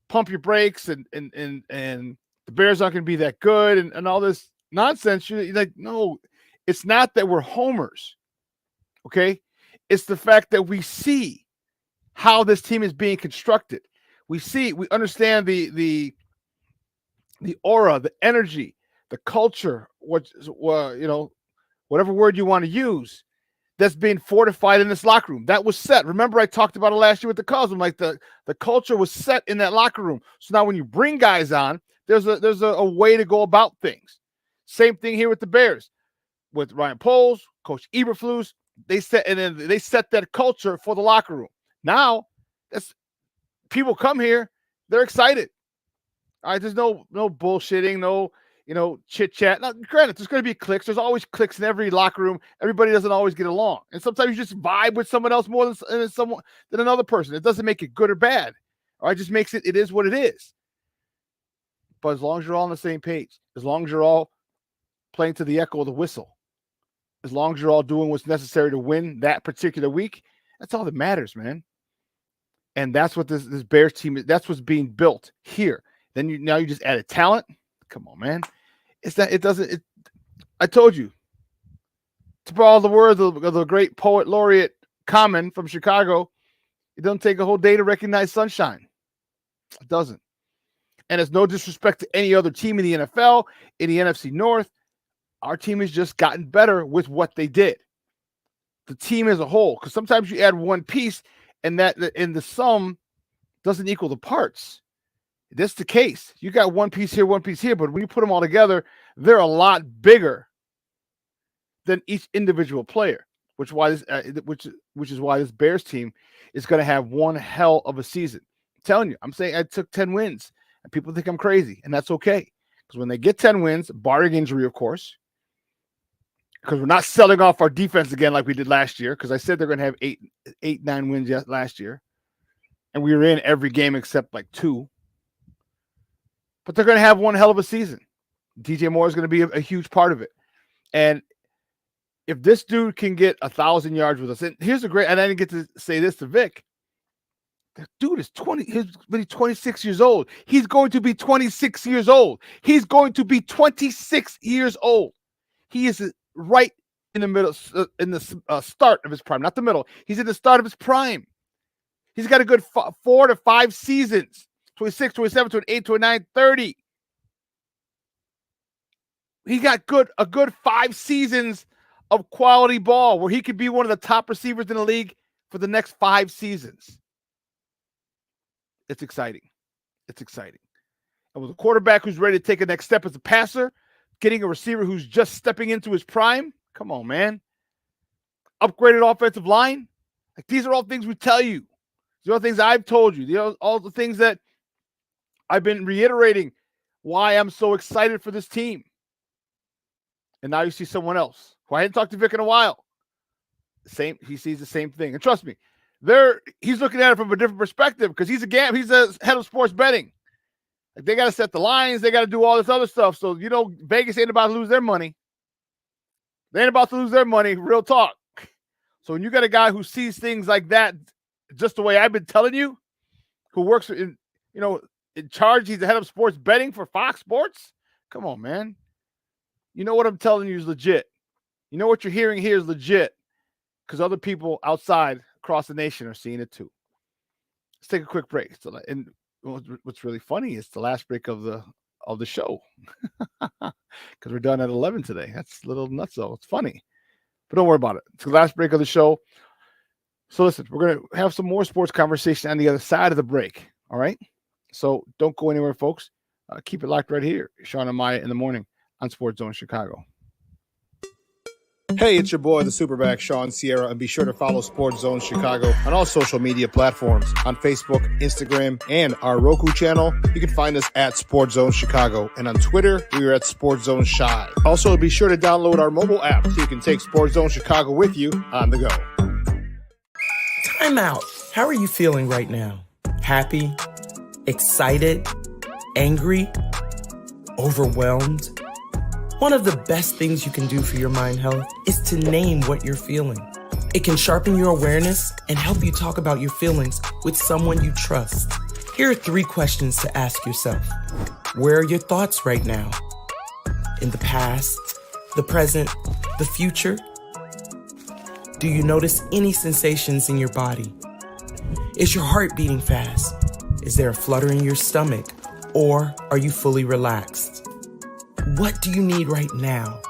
pump your brakes and the Bears aren't going to be that good and all this nonsense, you're like, no, it's not that we're homers. Okay, it's the fact that we see how this team is being constructed. We understand the aura, the energy, the culture, whatever word you want to use, that's being fortified in this locker room. That was set. Remember, I talked about it last year with the Cubs. I'm like, the culture was set in that locker room. So now when you bring guys on, there's a way to go about things. Same thing here with the Bears, with Ryan Poles, Coach Eberflus. They set that culture for the locker room. Now, people come here, they're excited. All right, there's no bullshitting, no chit chat. Now, granted, there's going to be cliques. There's always cliques in every locker room. Everybody doesn't always get along, and sometimes you just vibe with someone else more than another person. It doesn't make it good or bad. All right, it just makes it is what it is. But as long as you're all on the same page, as long as you're all playing to the echo of the whistle, as long as you're all doing what's necessary to win that particular week, that's all that matters, man. And that's what this Bears team is. That's what's being built here. Then you just added talent. Come on, man. I told you. To borrow the words of the great poet laureate Common from Chicago, it doesn't take a whole day to recognize sunshine. It doesn't. And it's no disrespect to any other team in the NFL, in the NFC North. Our team has just gotten better with what they did. The team as a whole. Because sometimes you add one piece and the sum doesn't equal the parts. That's the case. You got one piece here, but when you put them all together, they're a lot bigger than each individual player. Which is why this Bears team is going to have one hell of a season. I'm telling you, I'm saying I took 10 wins, and people think I'm crazy, and that's okay. Because when they get 10 wins, barring injury, of course, because we're not selling off our defense again like we did last year. Because I said they're going to have 9 wins last year, and we were in every game except like 2. But they're going to have one hell of a season. DJ Moore is going to be a huge part of it. And if this dude can get 1,000 yards with us, and here's a great, and I didn't get to say this to Vic. The dude is 26 years old. He's going to be 26 years old. He's going to be 26 years old. He is right in the middle, in the start of his prime, not the middle. He's in the start of his prime. He's got a good 4 to 5 seasons. 26, 27, 28, 29, 30. He got a good 5 seasons of quality ball where he could be one of the top receivers in the league for the next 5 seasons. It's exciting. It's exciting. And with a quarterback who's ready to take a next step as a passer, getting a receiver who's just stepping into his prime, come on, man. Upgraded offensive line. Like, these are all things we tell you. These are all things I've told you. These are all the things that I've been reiterating why I'm so excited for this team. And now you see someone else who I hadn't talked to Vic in a while. He sees the same thing. And trust me, he's looking at it from a different perspective because he's a head of sports betting. Like, they got to set the lines. They got to do all this other stuff. So, Vegas ain't about to lose their money. They ain't about to lose their money. Real talk. So when you got a guy who sees things like that, just the way I've been telling you, who works in charge, he's the head of sports betting for Fox Sports. Come on, man. You know what I'm telling you is legit. You know what you're hearing here is legit because other people outside across the nation are seeing it too. Let's take a quick break. And what's really funny is the last break of the show because we're done at 11 today. That's a little nuts though. It's funny, but don't worry about it. It's the last break of the show. So listen, we're going to have some more sports conversation on the other side of the break. All right. So don't go anywhere, folks. Keep it locked right here. Shawn and Maya in the morning on Sports Zone Chicago. Hey, it's your boy, the SuperBack, Shawn Sierra, and be sure to follow Sports Zone Chicago on all social media platforms, on Facebook, Instagram, and our Roku channel. You can find us at Sports Zone Chicago, and on Twitter, we are at Sports Zone Shy. Also, be sure to download our mobile app so you can take Sports Zone Chicago with you on the go. Time out. How are you feeling right now? Happy? Excited? angry, overwhelmed? One of the best things you can do for your mind health is to name what you're feeling. It can sharpen your awareness and help you talk about your feelings with someone you trust. Here are 3 questions to ask yourself. Where are your thoughts right now? In the past, the present, the future? Do you notice any sensations in your body? Is your heart beating fast? Is there a flutter in your stomach? Or are you fully relaxed? What do you need right now?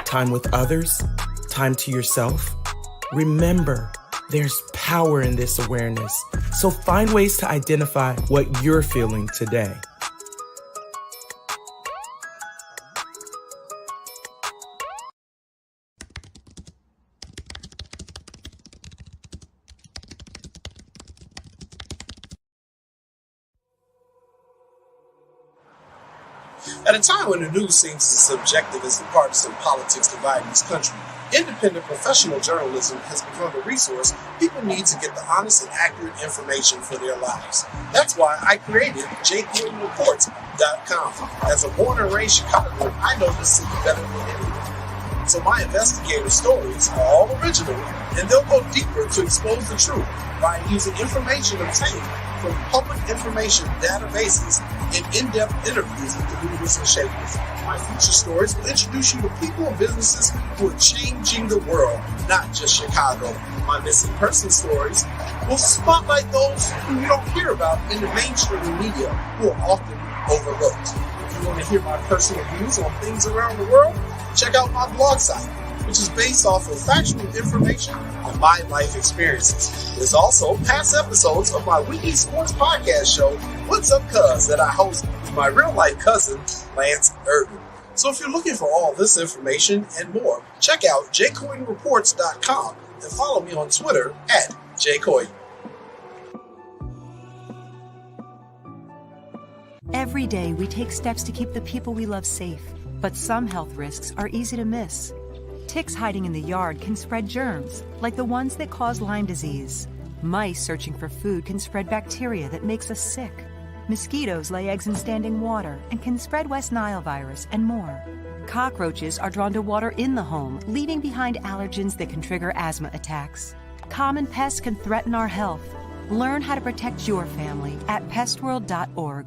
Time with others? Time to yourself? Remember, there's power in this awareness. So find ways to identify what you're feeling today. At a time when the news seems as subjective as the partisan politics dividing this country, independent professional journalism has become a resource people need to get the honest and accurate information for their lives. That's why I created JQuinnReports.com. As a born and raised Chicagoan, I know this city better than anyone. So my investigative stories are all original, and they'll go deeper to expose the truth by using information obtained from public information databases and in-depth interviews with the movers and shakers. My future stories will introduce you to people and businesses who are changing the world, not just Chicago. My missing person stories will spotlight those who you don't hear about in the mainstream media, who are often overlooked. If you want to hear my personal views on things around the world, check out my blog site, which is based off of factual information on my life experiences. There's also past episodes of my weekly sports podcast show, What's Up Cuz, that I host with my real-life cousin, Lance Urban. So if you're looking for all this information and more, check out jcoinreports.com and follow me on Twitter at jcoin. Every day we take steps to keep the people we love safe, but some health risks are easy to miss. Ticks hiding in the yard can spread germs, like the ones that cause Lyme disease. Mice searching for food can spread bacteria that makes us sick. Mosquitoes lay eggs in standing water and can spread West Nile virus and more. Cockroaches are drawn to water in the home, leaving behind allergens that can trigger asthma attacks. Common pests can threaten our health. Learn how to protect your family at pestworld.org.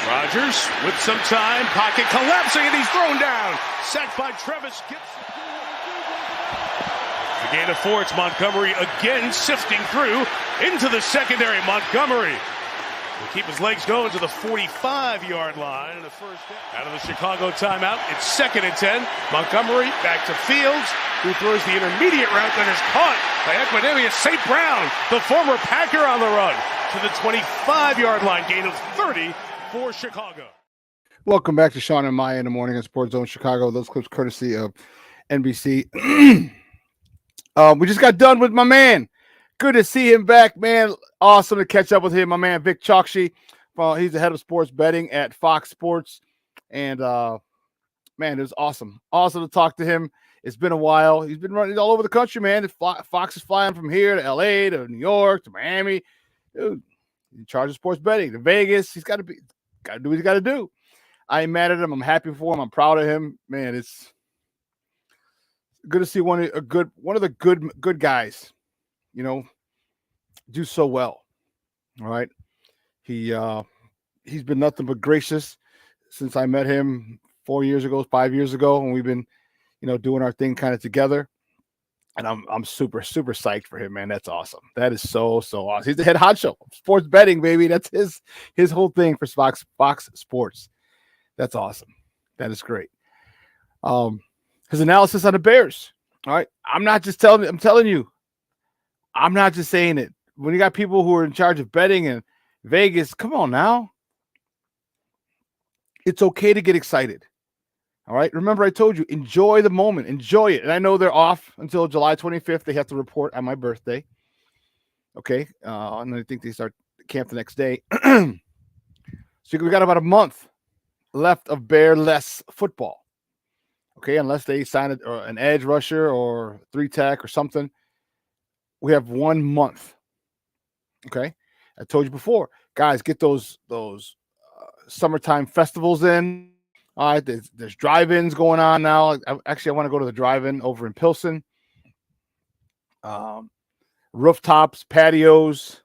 Rodgers with some time, pocket collapsing, and he's thrown down. Sacked by Travis Gibson. The gain of 4, it's Montgomery again sifting through into the secondary. Montgomery will keep his legs going to the 45-yard line. And the first out of the Chicago timeout, it's 2nd and 10. Montgomery back to Fields, who throws the intermediate route that is caught by Equanimeous St. Brown, the former Packer, on the run to the 25-yard line. Gain of 30 for Chicago. Welcome back to Shawn and Maya in the morning on Sports Zone Chicago. Those clips courtesy of NBC. We just got done with my man. Good to see him back, man. Awesome to catch up with him. My man Vic Chokshi. He's the head of sports betting at Fox Sports. And man, it was awesome. Awesome to talk to him. It's been a while. He's been running all over the country, man. Fox is flying from here to LA to New York to Miami. Dude, in charge of sports betting to Vegas. He's got to do what he's got to do. I ain't mad at him. I'm happy for him. I'm proud of him. Man, it's good to see one of the good guys, do so well. All right. He's been nothing but gracious since I met him 5 years ago, and we've been, doing our thing kind of together. And I'm super, super psyched for him, man. That's awesome. That is so awesome. He's the head honcho, sports betting, baby. That's his whole thing for Fox Sports. That's awesome. That is great. His analysis on the Bears. All right. I'm telling you. I'm not just saying it. When you got people who are in charge of betting in Vegas, come on now. It's okay to get excited. All right. Remember, I told you, enjoy the moment. Enjoy it. And I know they're off until July 25th. They have to report on my birthday. Okay. And I think they start camp the next day. So we got about a month left of Bear-less football. Okay, unless they sign an edge rusher or 3-tech or something. We have 1 month. Okay, I told you before, guys, get those summertime festivals in. All right, there's drive-ins going on now. I want to go to the drive-in over in Pilsen. Rooftops, patios.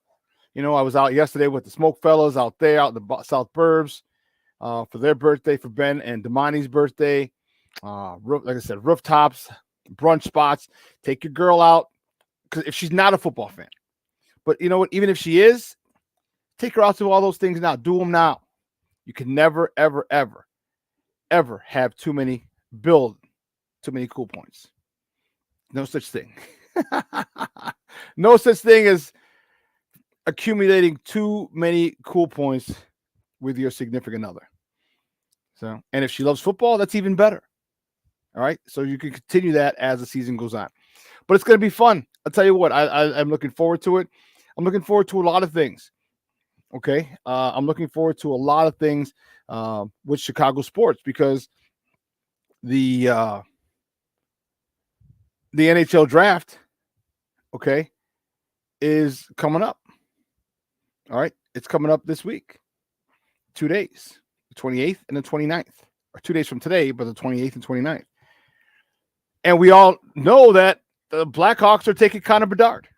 You know, I was out yesterday with the Smoke Fellas out there, out in the South Burbs, for their birthday, for Ben and Damani's birthday. Like I said, rooftops, brunch spots. Take your girl out, because if she's not a football fan, but you know what? Even if she is, take her out to all those things now. Do them now. You can never, ever, ever, ever have too many cool points. No such thing. No such thing as accumulating too many cool points with your significant other. So, and if she loves football, that's even better. All right. So you can continue that as the season goes on. But it's going to be fun. I'll tell you what, I'm looking forward to it. I'm looking forward to a lot of things. Okay. I'm looking forward to a lot of things with Chicago sports, because the NHL draft, okay, is coming up. All right. It's coming up this week. 2 days, the 28th and the 29th, or 2 days from today, but the 28th and 29th. And we all know that the Blackhawks are taking Connor Bedard.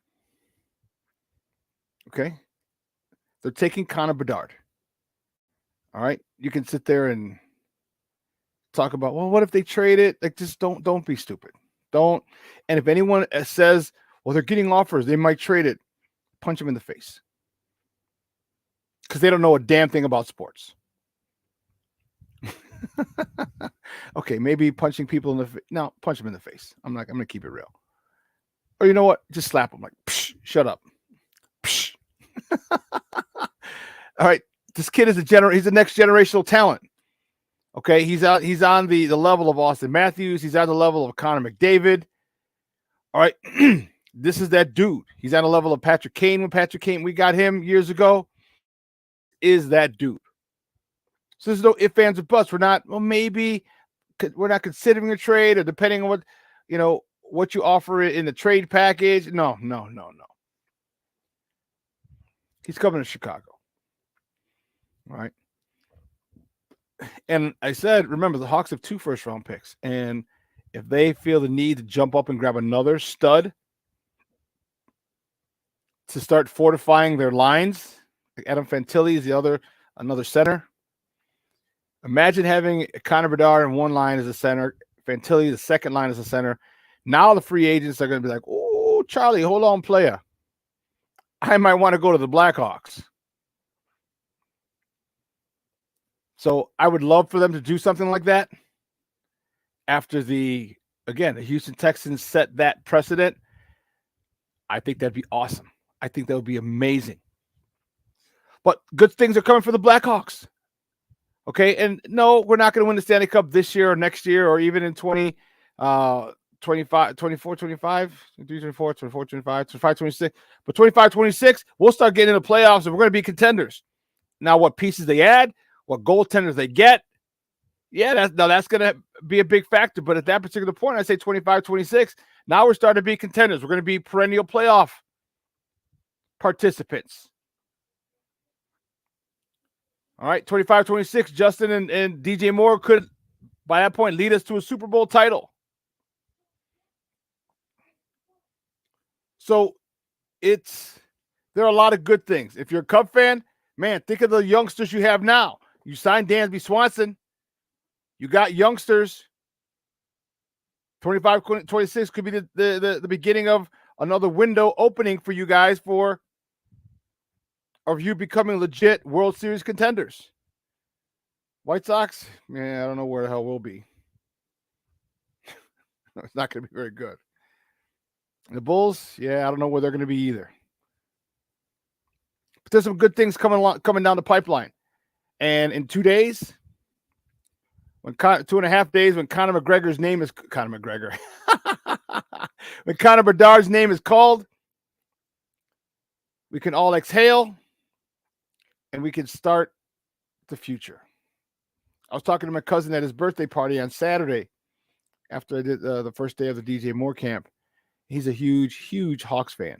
Okay. They're taking Connor Bedard. All right. You can sit there and talk about, well, what if they trade it? Like, just don't be stupid. Don't. And if anyone says, well, they're getting offers, they might trade it, punch them in the face. Because they don't know a damn thing about sports. Okay, maybe punching people in the face. No, punch them in the face. I'm going to keep it real. Or you know what? Just slap them like, psh, shut up. Psh. All right. This kid is he's a next generational talent. Okay. He's on the level of Austin Matthews. He's on the level of Connor McDavid. All right. This is that dude. He's on the level of Patrick Kane. When Patrick Kane, we got him years ago. Is that dude. So there's no ifs, ands, or buts. We're not considering a trade, or depending on what you offer in the trade package. No. He's coming to Chicago. All right. And I said, remember, the Hawks have 2 first-round picks. And if they feel the need to jump up and grab another stud to start fortifying their lines, like Adam Fantilli is another center. Imagine having Connor Bedard in one line as a center, Fantilli the second line as a center. Now the free agents are going to be like, oh, Charlie, hold on, player. I might want to go to the Blackhawks. So I would love for them to do something like that after the Houston Texans set that precedent. I think that'd be awesome. I think that would be amazing. But good things are coming for the Blackhawks. Okay, and no, we're not going to win the Stanley Cup this year or next year or even in 24, 25, 26. But 25, 26, we'll start getting into the playoffs and we're going to be contenders. Now, what pieces they add, what goaltenders they get, that's going to be a big factor. But at that particular point, I say 25, 26, now we're starting to be contenders. We're going to be perennial playoff participants. All right, 25, 26, Justin and DJ Moore could, by that point, lead us to a Super Bowl title. So there are a lot of good things. If you're a Cub fan, man, think of the youngsters you have now. You signed Dansby Swanson. You got youngsters. 25, 26 could be the beginning of another window opening for you guys of you becoming legit World Series contenders. White Sox, I don't know where the hell we'll be. It's not going to be very good. The Bulls, I don't know where they're going to be either. But there's some good things coming down the pipeline. And in 2 days, 2.5 days, when Conor McGregor's name is Conor McGregor, when Connor Bedard's name is called, we can all exhale and we can start the future. I was talking to my cousin at his birthday party on Saturday, after I did the first day of the DJ Moore camp. He's a huge Hawks fan.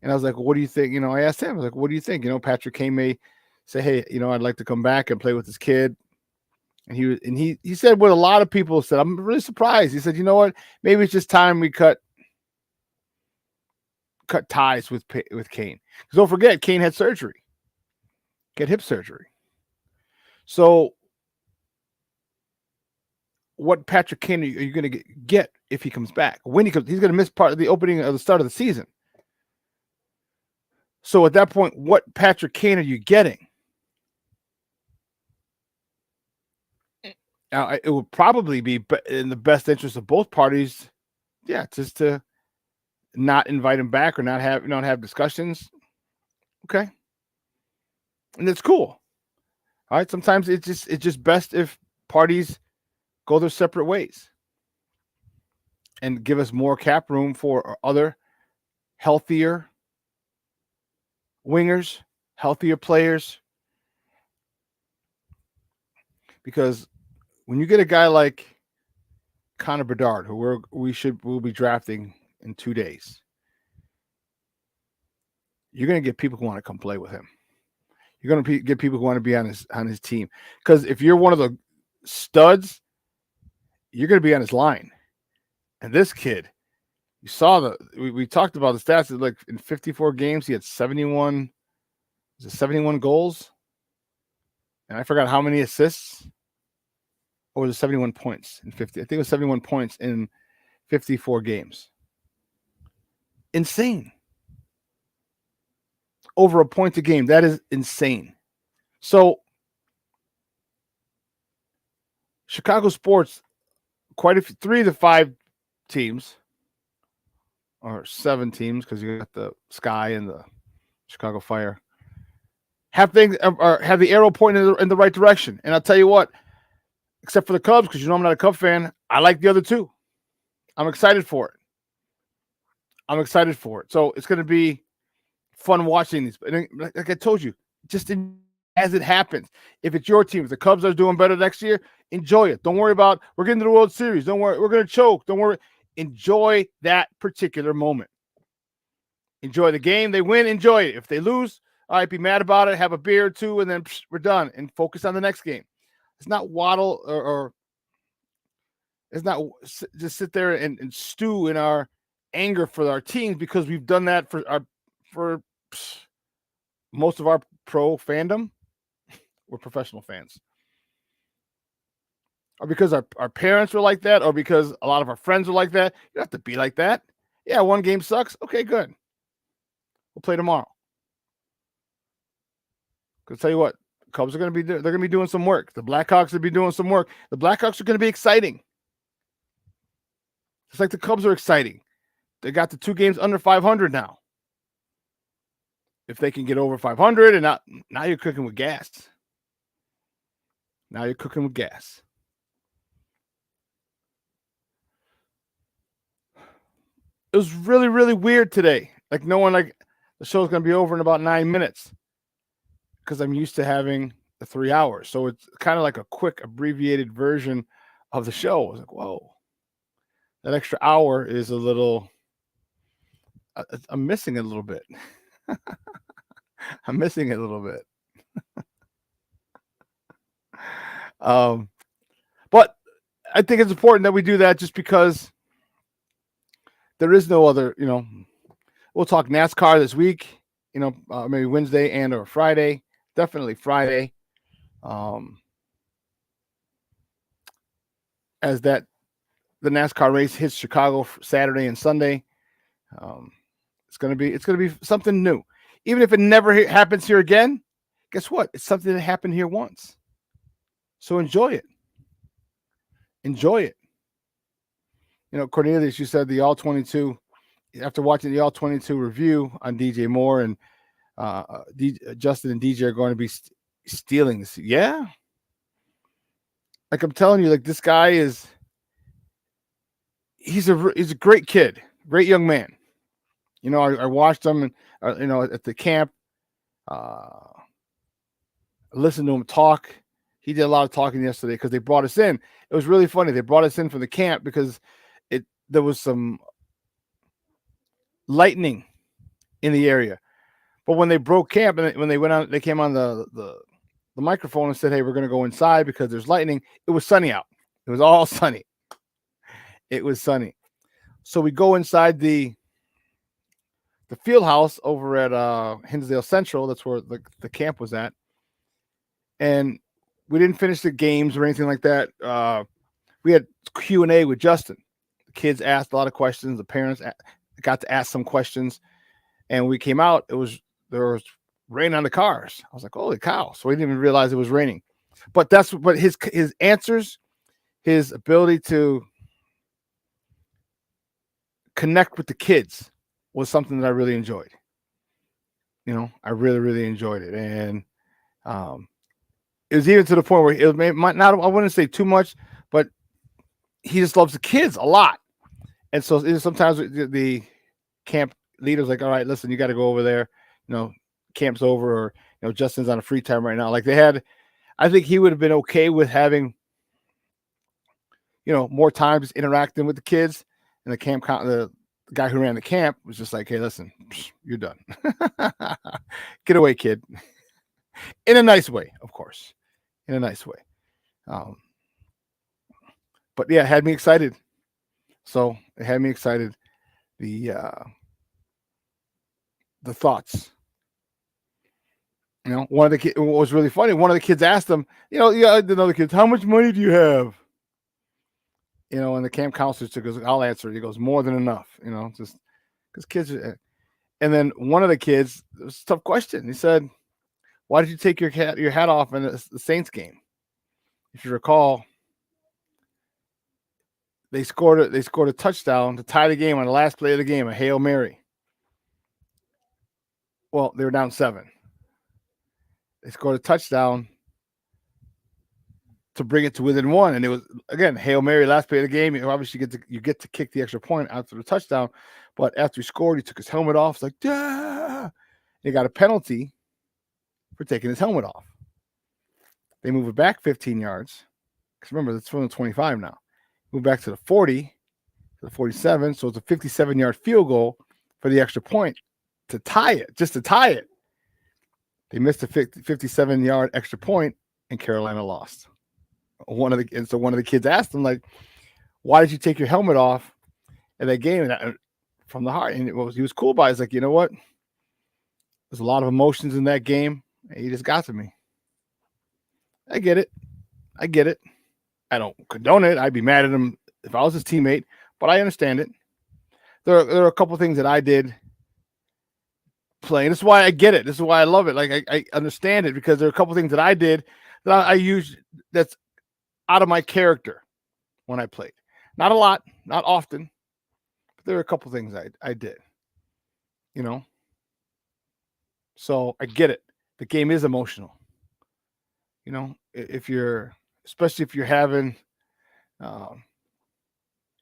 And I was like, well, what do you think? I asked him, I was like, what do you think? Patrick Kane may say, hey, I'd like to come back and play with this kid. And he said what a lot of people said. I'm really surprised. He said, you know what? Maybe it's just time we cut ties with Kane. Because don't forget, Kane had surgery. Get hip surgery. So what Patrick Kane are you going to get if he comes back? When he comes, he's going to miss part of the opening of the start of the season. So at that point, what Patrick Kane are you getting? Now, it would probably be in the best interest of both parties, just to not invite him back or not have discussions. Okay, and that's cool. All right, sometimes it's just best if parties go their separate ways and give us more cap room for other healthier wingers, healthier players. Because when you get a guy like Connor Bedard, who we'll be drafting in 2 days, you're going to get people who want to come play with him. You're going to get people who want to be on his team. Because if you're one of the studs, you're going to be on his line. And this kid, you saw we talked about the stats. Like in 54 games, he had 71 goals. And I forgot how many assists. Or was it 71 points in 50? I think it was 71 points in 54 games. Insane. Over a point a game. That is insane. So, Chicago sports, quite a few, 3 to 5 teams, or 7 teams, because you got the Sky and the Chicago Fire, have the arrow pointing in the right direction. And I'll tell you what, except for the Cubs, because I'm not a Cub fan, I like the other two. I'm excited for it. So it's going to be fun watching these. And like I told you, just as it happens. If it's your team, if the Cubs are doing better next year, enjoy it. Don't worry about, we're getting to the World Series. Don't worry, we're going to choke. Don't worry. Enjoy that particular moment. Enjoy the game. They win, enjoy it. If they lose, all right, be mad about it, have a beer or two, and then we're done. And focus on the next game. It's not waddle or it's not just sit there and stew in our anger for our teams, because we've done that for most of our pro fandom. We're professional fans. Or because our parents were like that, or because a lot of our friends were like that. You don't have to be like that. Yeah, one game sucks. Okay, good. We'll play tomorrow. Because tell you what, Cubs are going to be doing some work. The Blackhawks will be doing some work. The Blackhawks are going to be exciting. It's like the Cubs are exciting. They got the 2 games under 500 now. If they can get over 500, and now you're cooking with gas. Now you're cooking with gas. It was really, really weird today. Like knowing like the show's going to be over in about 9 minutes. Because I'm used to having the 3 hours. So it's kind of like a quick abbreviated version of the show. I was like, whoa, that extra hour is a little, I'm missing it a little bit. I'm missing it a little bit. But I think it's important that we do that, just because there is no other, we'll talk NASCAR this week, maybe Wednesday and or Friday. Definitely Friday. As the NASCAR race hits Chicago Saturday and Sunday. It's gonna be something new. Even if it never happens here again, guess what? It's something that happened here once. So enjoy it. Enjoy it. Cornelius, you said the All 22. After watching the All 22 review on DJ Moore, and Justin and DJ are going to be stealing this. Yeah. Like I'm telling you, like this guy he's a great kid, great young man. I watched him, at the camp, listened to him talk, he did a lot of talking yesterday because they brought us in. It was really funny. They brought us in from the camp because there was some lightning in the area. But when they broke camp and when they went on, they came on the microphone and said, "Hey, we're going to go inside because there's lightning." It was sunny out. It was all sunny. It was sunny. So we go inside the field house over at Hinsdale Central. That's where the camp was at. And we didn't finish the games or anything like that. We had Q&A with Justin. The kids asked a lot of questions. The parents got to ask some questions. And we came out, there was rain on the cars. I was like, holy cow. So we didn't even realize it was raining. But his answers, his ability to connect with the kids was something that I really enjoyed. I really, really enjoyed it. And it was even to the point where I wouldn't say too much, but he just loves the kids a lot. And so sometimes the camp leader's like, all right, listen, you got to go over there. Camp's over, or, Justin's on a free time right now. Like I think he would have been okay with having, more time just interacting with the kids. And the guy who ran the camp was just like, hey, listen, you're done. Get away, kid. In a nice way, of course. In a nice way. But yeah, it had me excited. So it had me excited. The thoughts. One of the kids, what was really funny, one of the kids asked him, another kid, how much money do you have? And the camp counselor goes, I'll answer it. He goes, more than enough, just because kids are. And then one of the kids, it was a tough question. He said, why did you take your hat off in the Saints game? If you recall, they scored a touchdown to tie the game on the last play of the game, a Hail Mary. Well, they were down 7. They scored a touchdown to bring it to within 1, and it was again Hail Mary, last play of the game. Obviously, you get to kick the extra point after the touchdown, but after he scored, he took his helmet off. It's like, "Duh!" He got a penalty for taking his helmet off. They move it back 15 yards because remember it's from the 25 now. Move back to the 40, to the 47, so it's a 57-yard field goal for the extra point to tie it, just to tie it. They missed a 57-yard extra point, and Carolina lost. So one of the kids asked him, like, why did you take your helmet off in that game? And from the heart. And he was cool by it. He's like, you know what? There's a lot of emotions in that game. And he just got to me. I get it. I don't condone it. I'd be mad at him if I was his teammate, but I understand it. There are a couple of things that I did playing. This is why I get it. This is why I love it. Like I understand it because there are a couple of things that I did that I use that's out of my character when I played. Not a lot, not often, but there are a couple of things I did. So I get it. The game is emotional. Especially if you're having,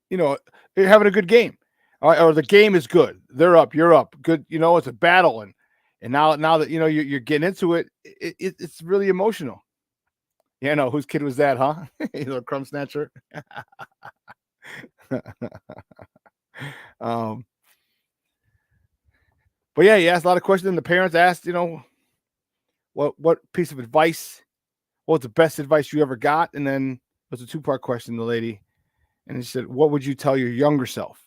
you're having a good game. Or the game is good. They're up. You're up. Good. It's a battle, and now that you're getting into it, it's really emotional. Whose kid was that, huh? A crumb snatcher. But yeah, he asked a lot of questions. And the parents asked, what piece of advice, what was the best advice you ever got? And then it was a 2-part question. The lady, and she said, what would you tell your younger self?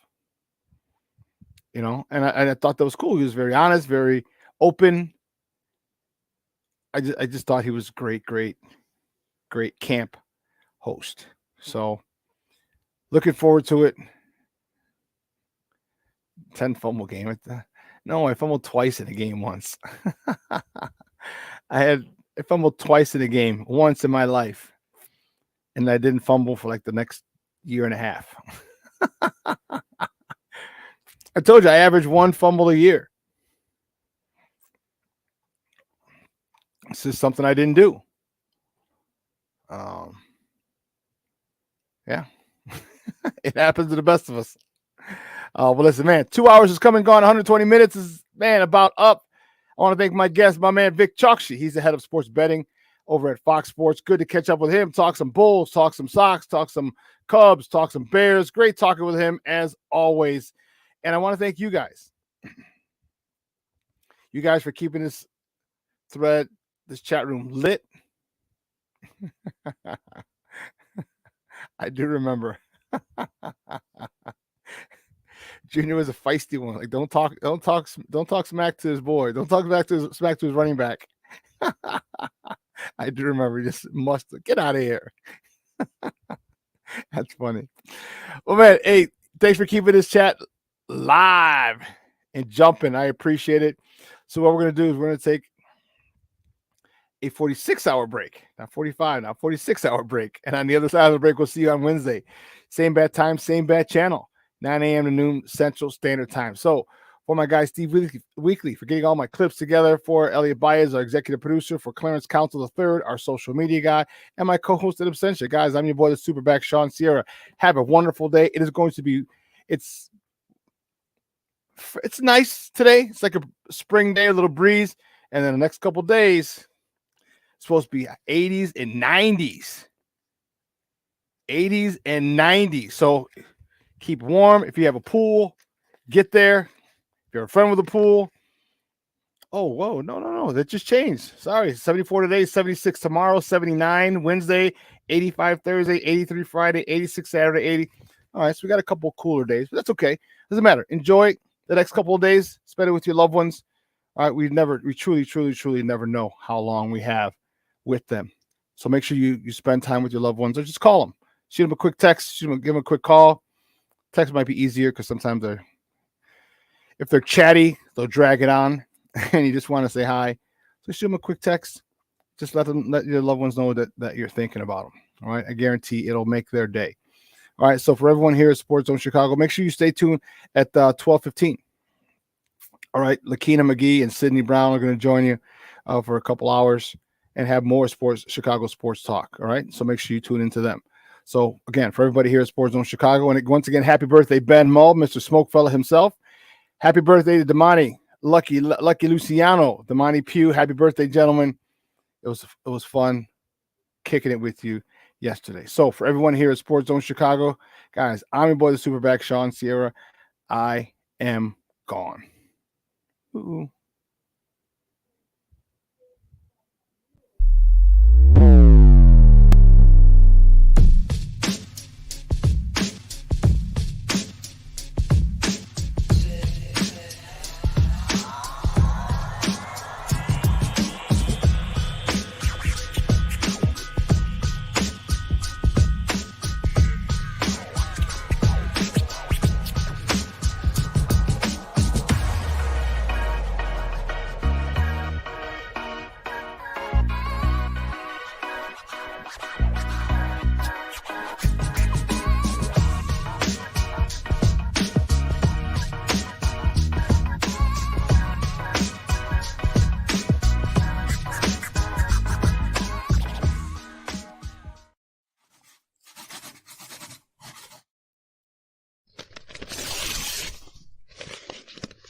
And I thought that was cool. He was very honest, very open. I just thought he was great camp host. So looking forward to it. 10 fumble game. No, I fumbled twice in a game once. I fumbled twice in a game once in my life, and I didn't fumble for like the next year and a half. I told you I average 1 fumble a year. This is something I didn't do. Yeah, it happens to the best of us. Well, listen, man, 2 hours is coming, gone. 120 minutes is, about up. I want to thank my guest, my man, Vic Chokshi. He's the head of sports betting over at Fox Sports. Good to catch up with him, talk some Bulls, talk some Sox, talk some Cubs, talk some Bears. Great talking with him as always. And I want to thank you guys. You guys for keeping this thread, this chat room lit. I do remember. Junior was a feisty one. Like, don't talk smack to his boy. Don't talk smack to his running back. I do remember. Just must get out of here. That's funny. Well, man, hey, thanks for keeping this chat live and jumping. I appreciate it. So what we're gonna do is we're gonna take a 46-hour break, not 45, not 46-hour break. And on the other side of the break, we'll see you on Wednesday. Same bad time, same bad channel, 9 a.m. to noon Central Standard Time. So for my guy, Steve Weekly, for getting all my clips together, for Elliot Baez, our executive producer, for Clarence Council III, our social media guy, and my co-host at Absentia. Guys, I'm your boy, the SuperBack, Shawn Sierra. Have a wonderful day. It is going to be, it's nice today. It's like a spring day, a little breeze. And then the next couple days, it's supposed to be 80s and 90s. 80s and 90s. So keep warm. If you have a pool, get there. If you're a friend with a pool. Oh, whoa. No. That just changed. Sorry. 74 today, 76 tomorrow, 79 Wednesday, 85 Thursday, 83 Friday, 86 Saturday, 80. All right. So we got a couple cooler days, but that's okay. Doesn't matter. Enjoy the next couple of days. Spend it with your loved ones. All right. We truly never know how long we have with them. So make sure you spend time with your loved ones or just call them. Shoot them a quick text. Give them a quick call. Text might be easier because sometimes if they're chatty, they'll drag it on and you just want to say hi. So shoot them a quick text. Just let your loved ones know that you're thinking about them. All right. I guarantee it'll make their day. All right. So for everyone here at Sports Zone Chicago, make sure you stay tuned at 12:15. All right. Lakina McGee and Sydney Brown are going to join you for a couple hours and have more Chicago sports talk. All right. So make sure you tune into them. So again, for everybody here at Sports Zone Chicago, and once again, happy birthday, Ben Mull, Mr. Smokefella himself. Happy birthday to Damani, Lucky Luciano, Damani Pugh. Happy birthday, gentlemen. It was fun kicking it with you yesterday. So for everyone here at Sports Zone Chicago, guys, I'm your boy, the SuperBack, Shawn Sierra. I am gone. Ooh.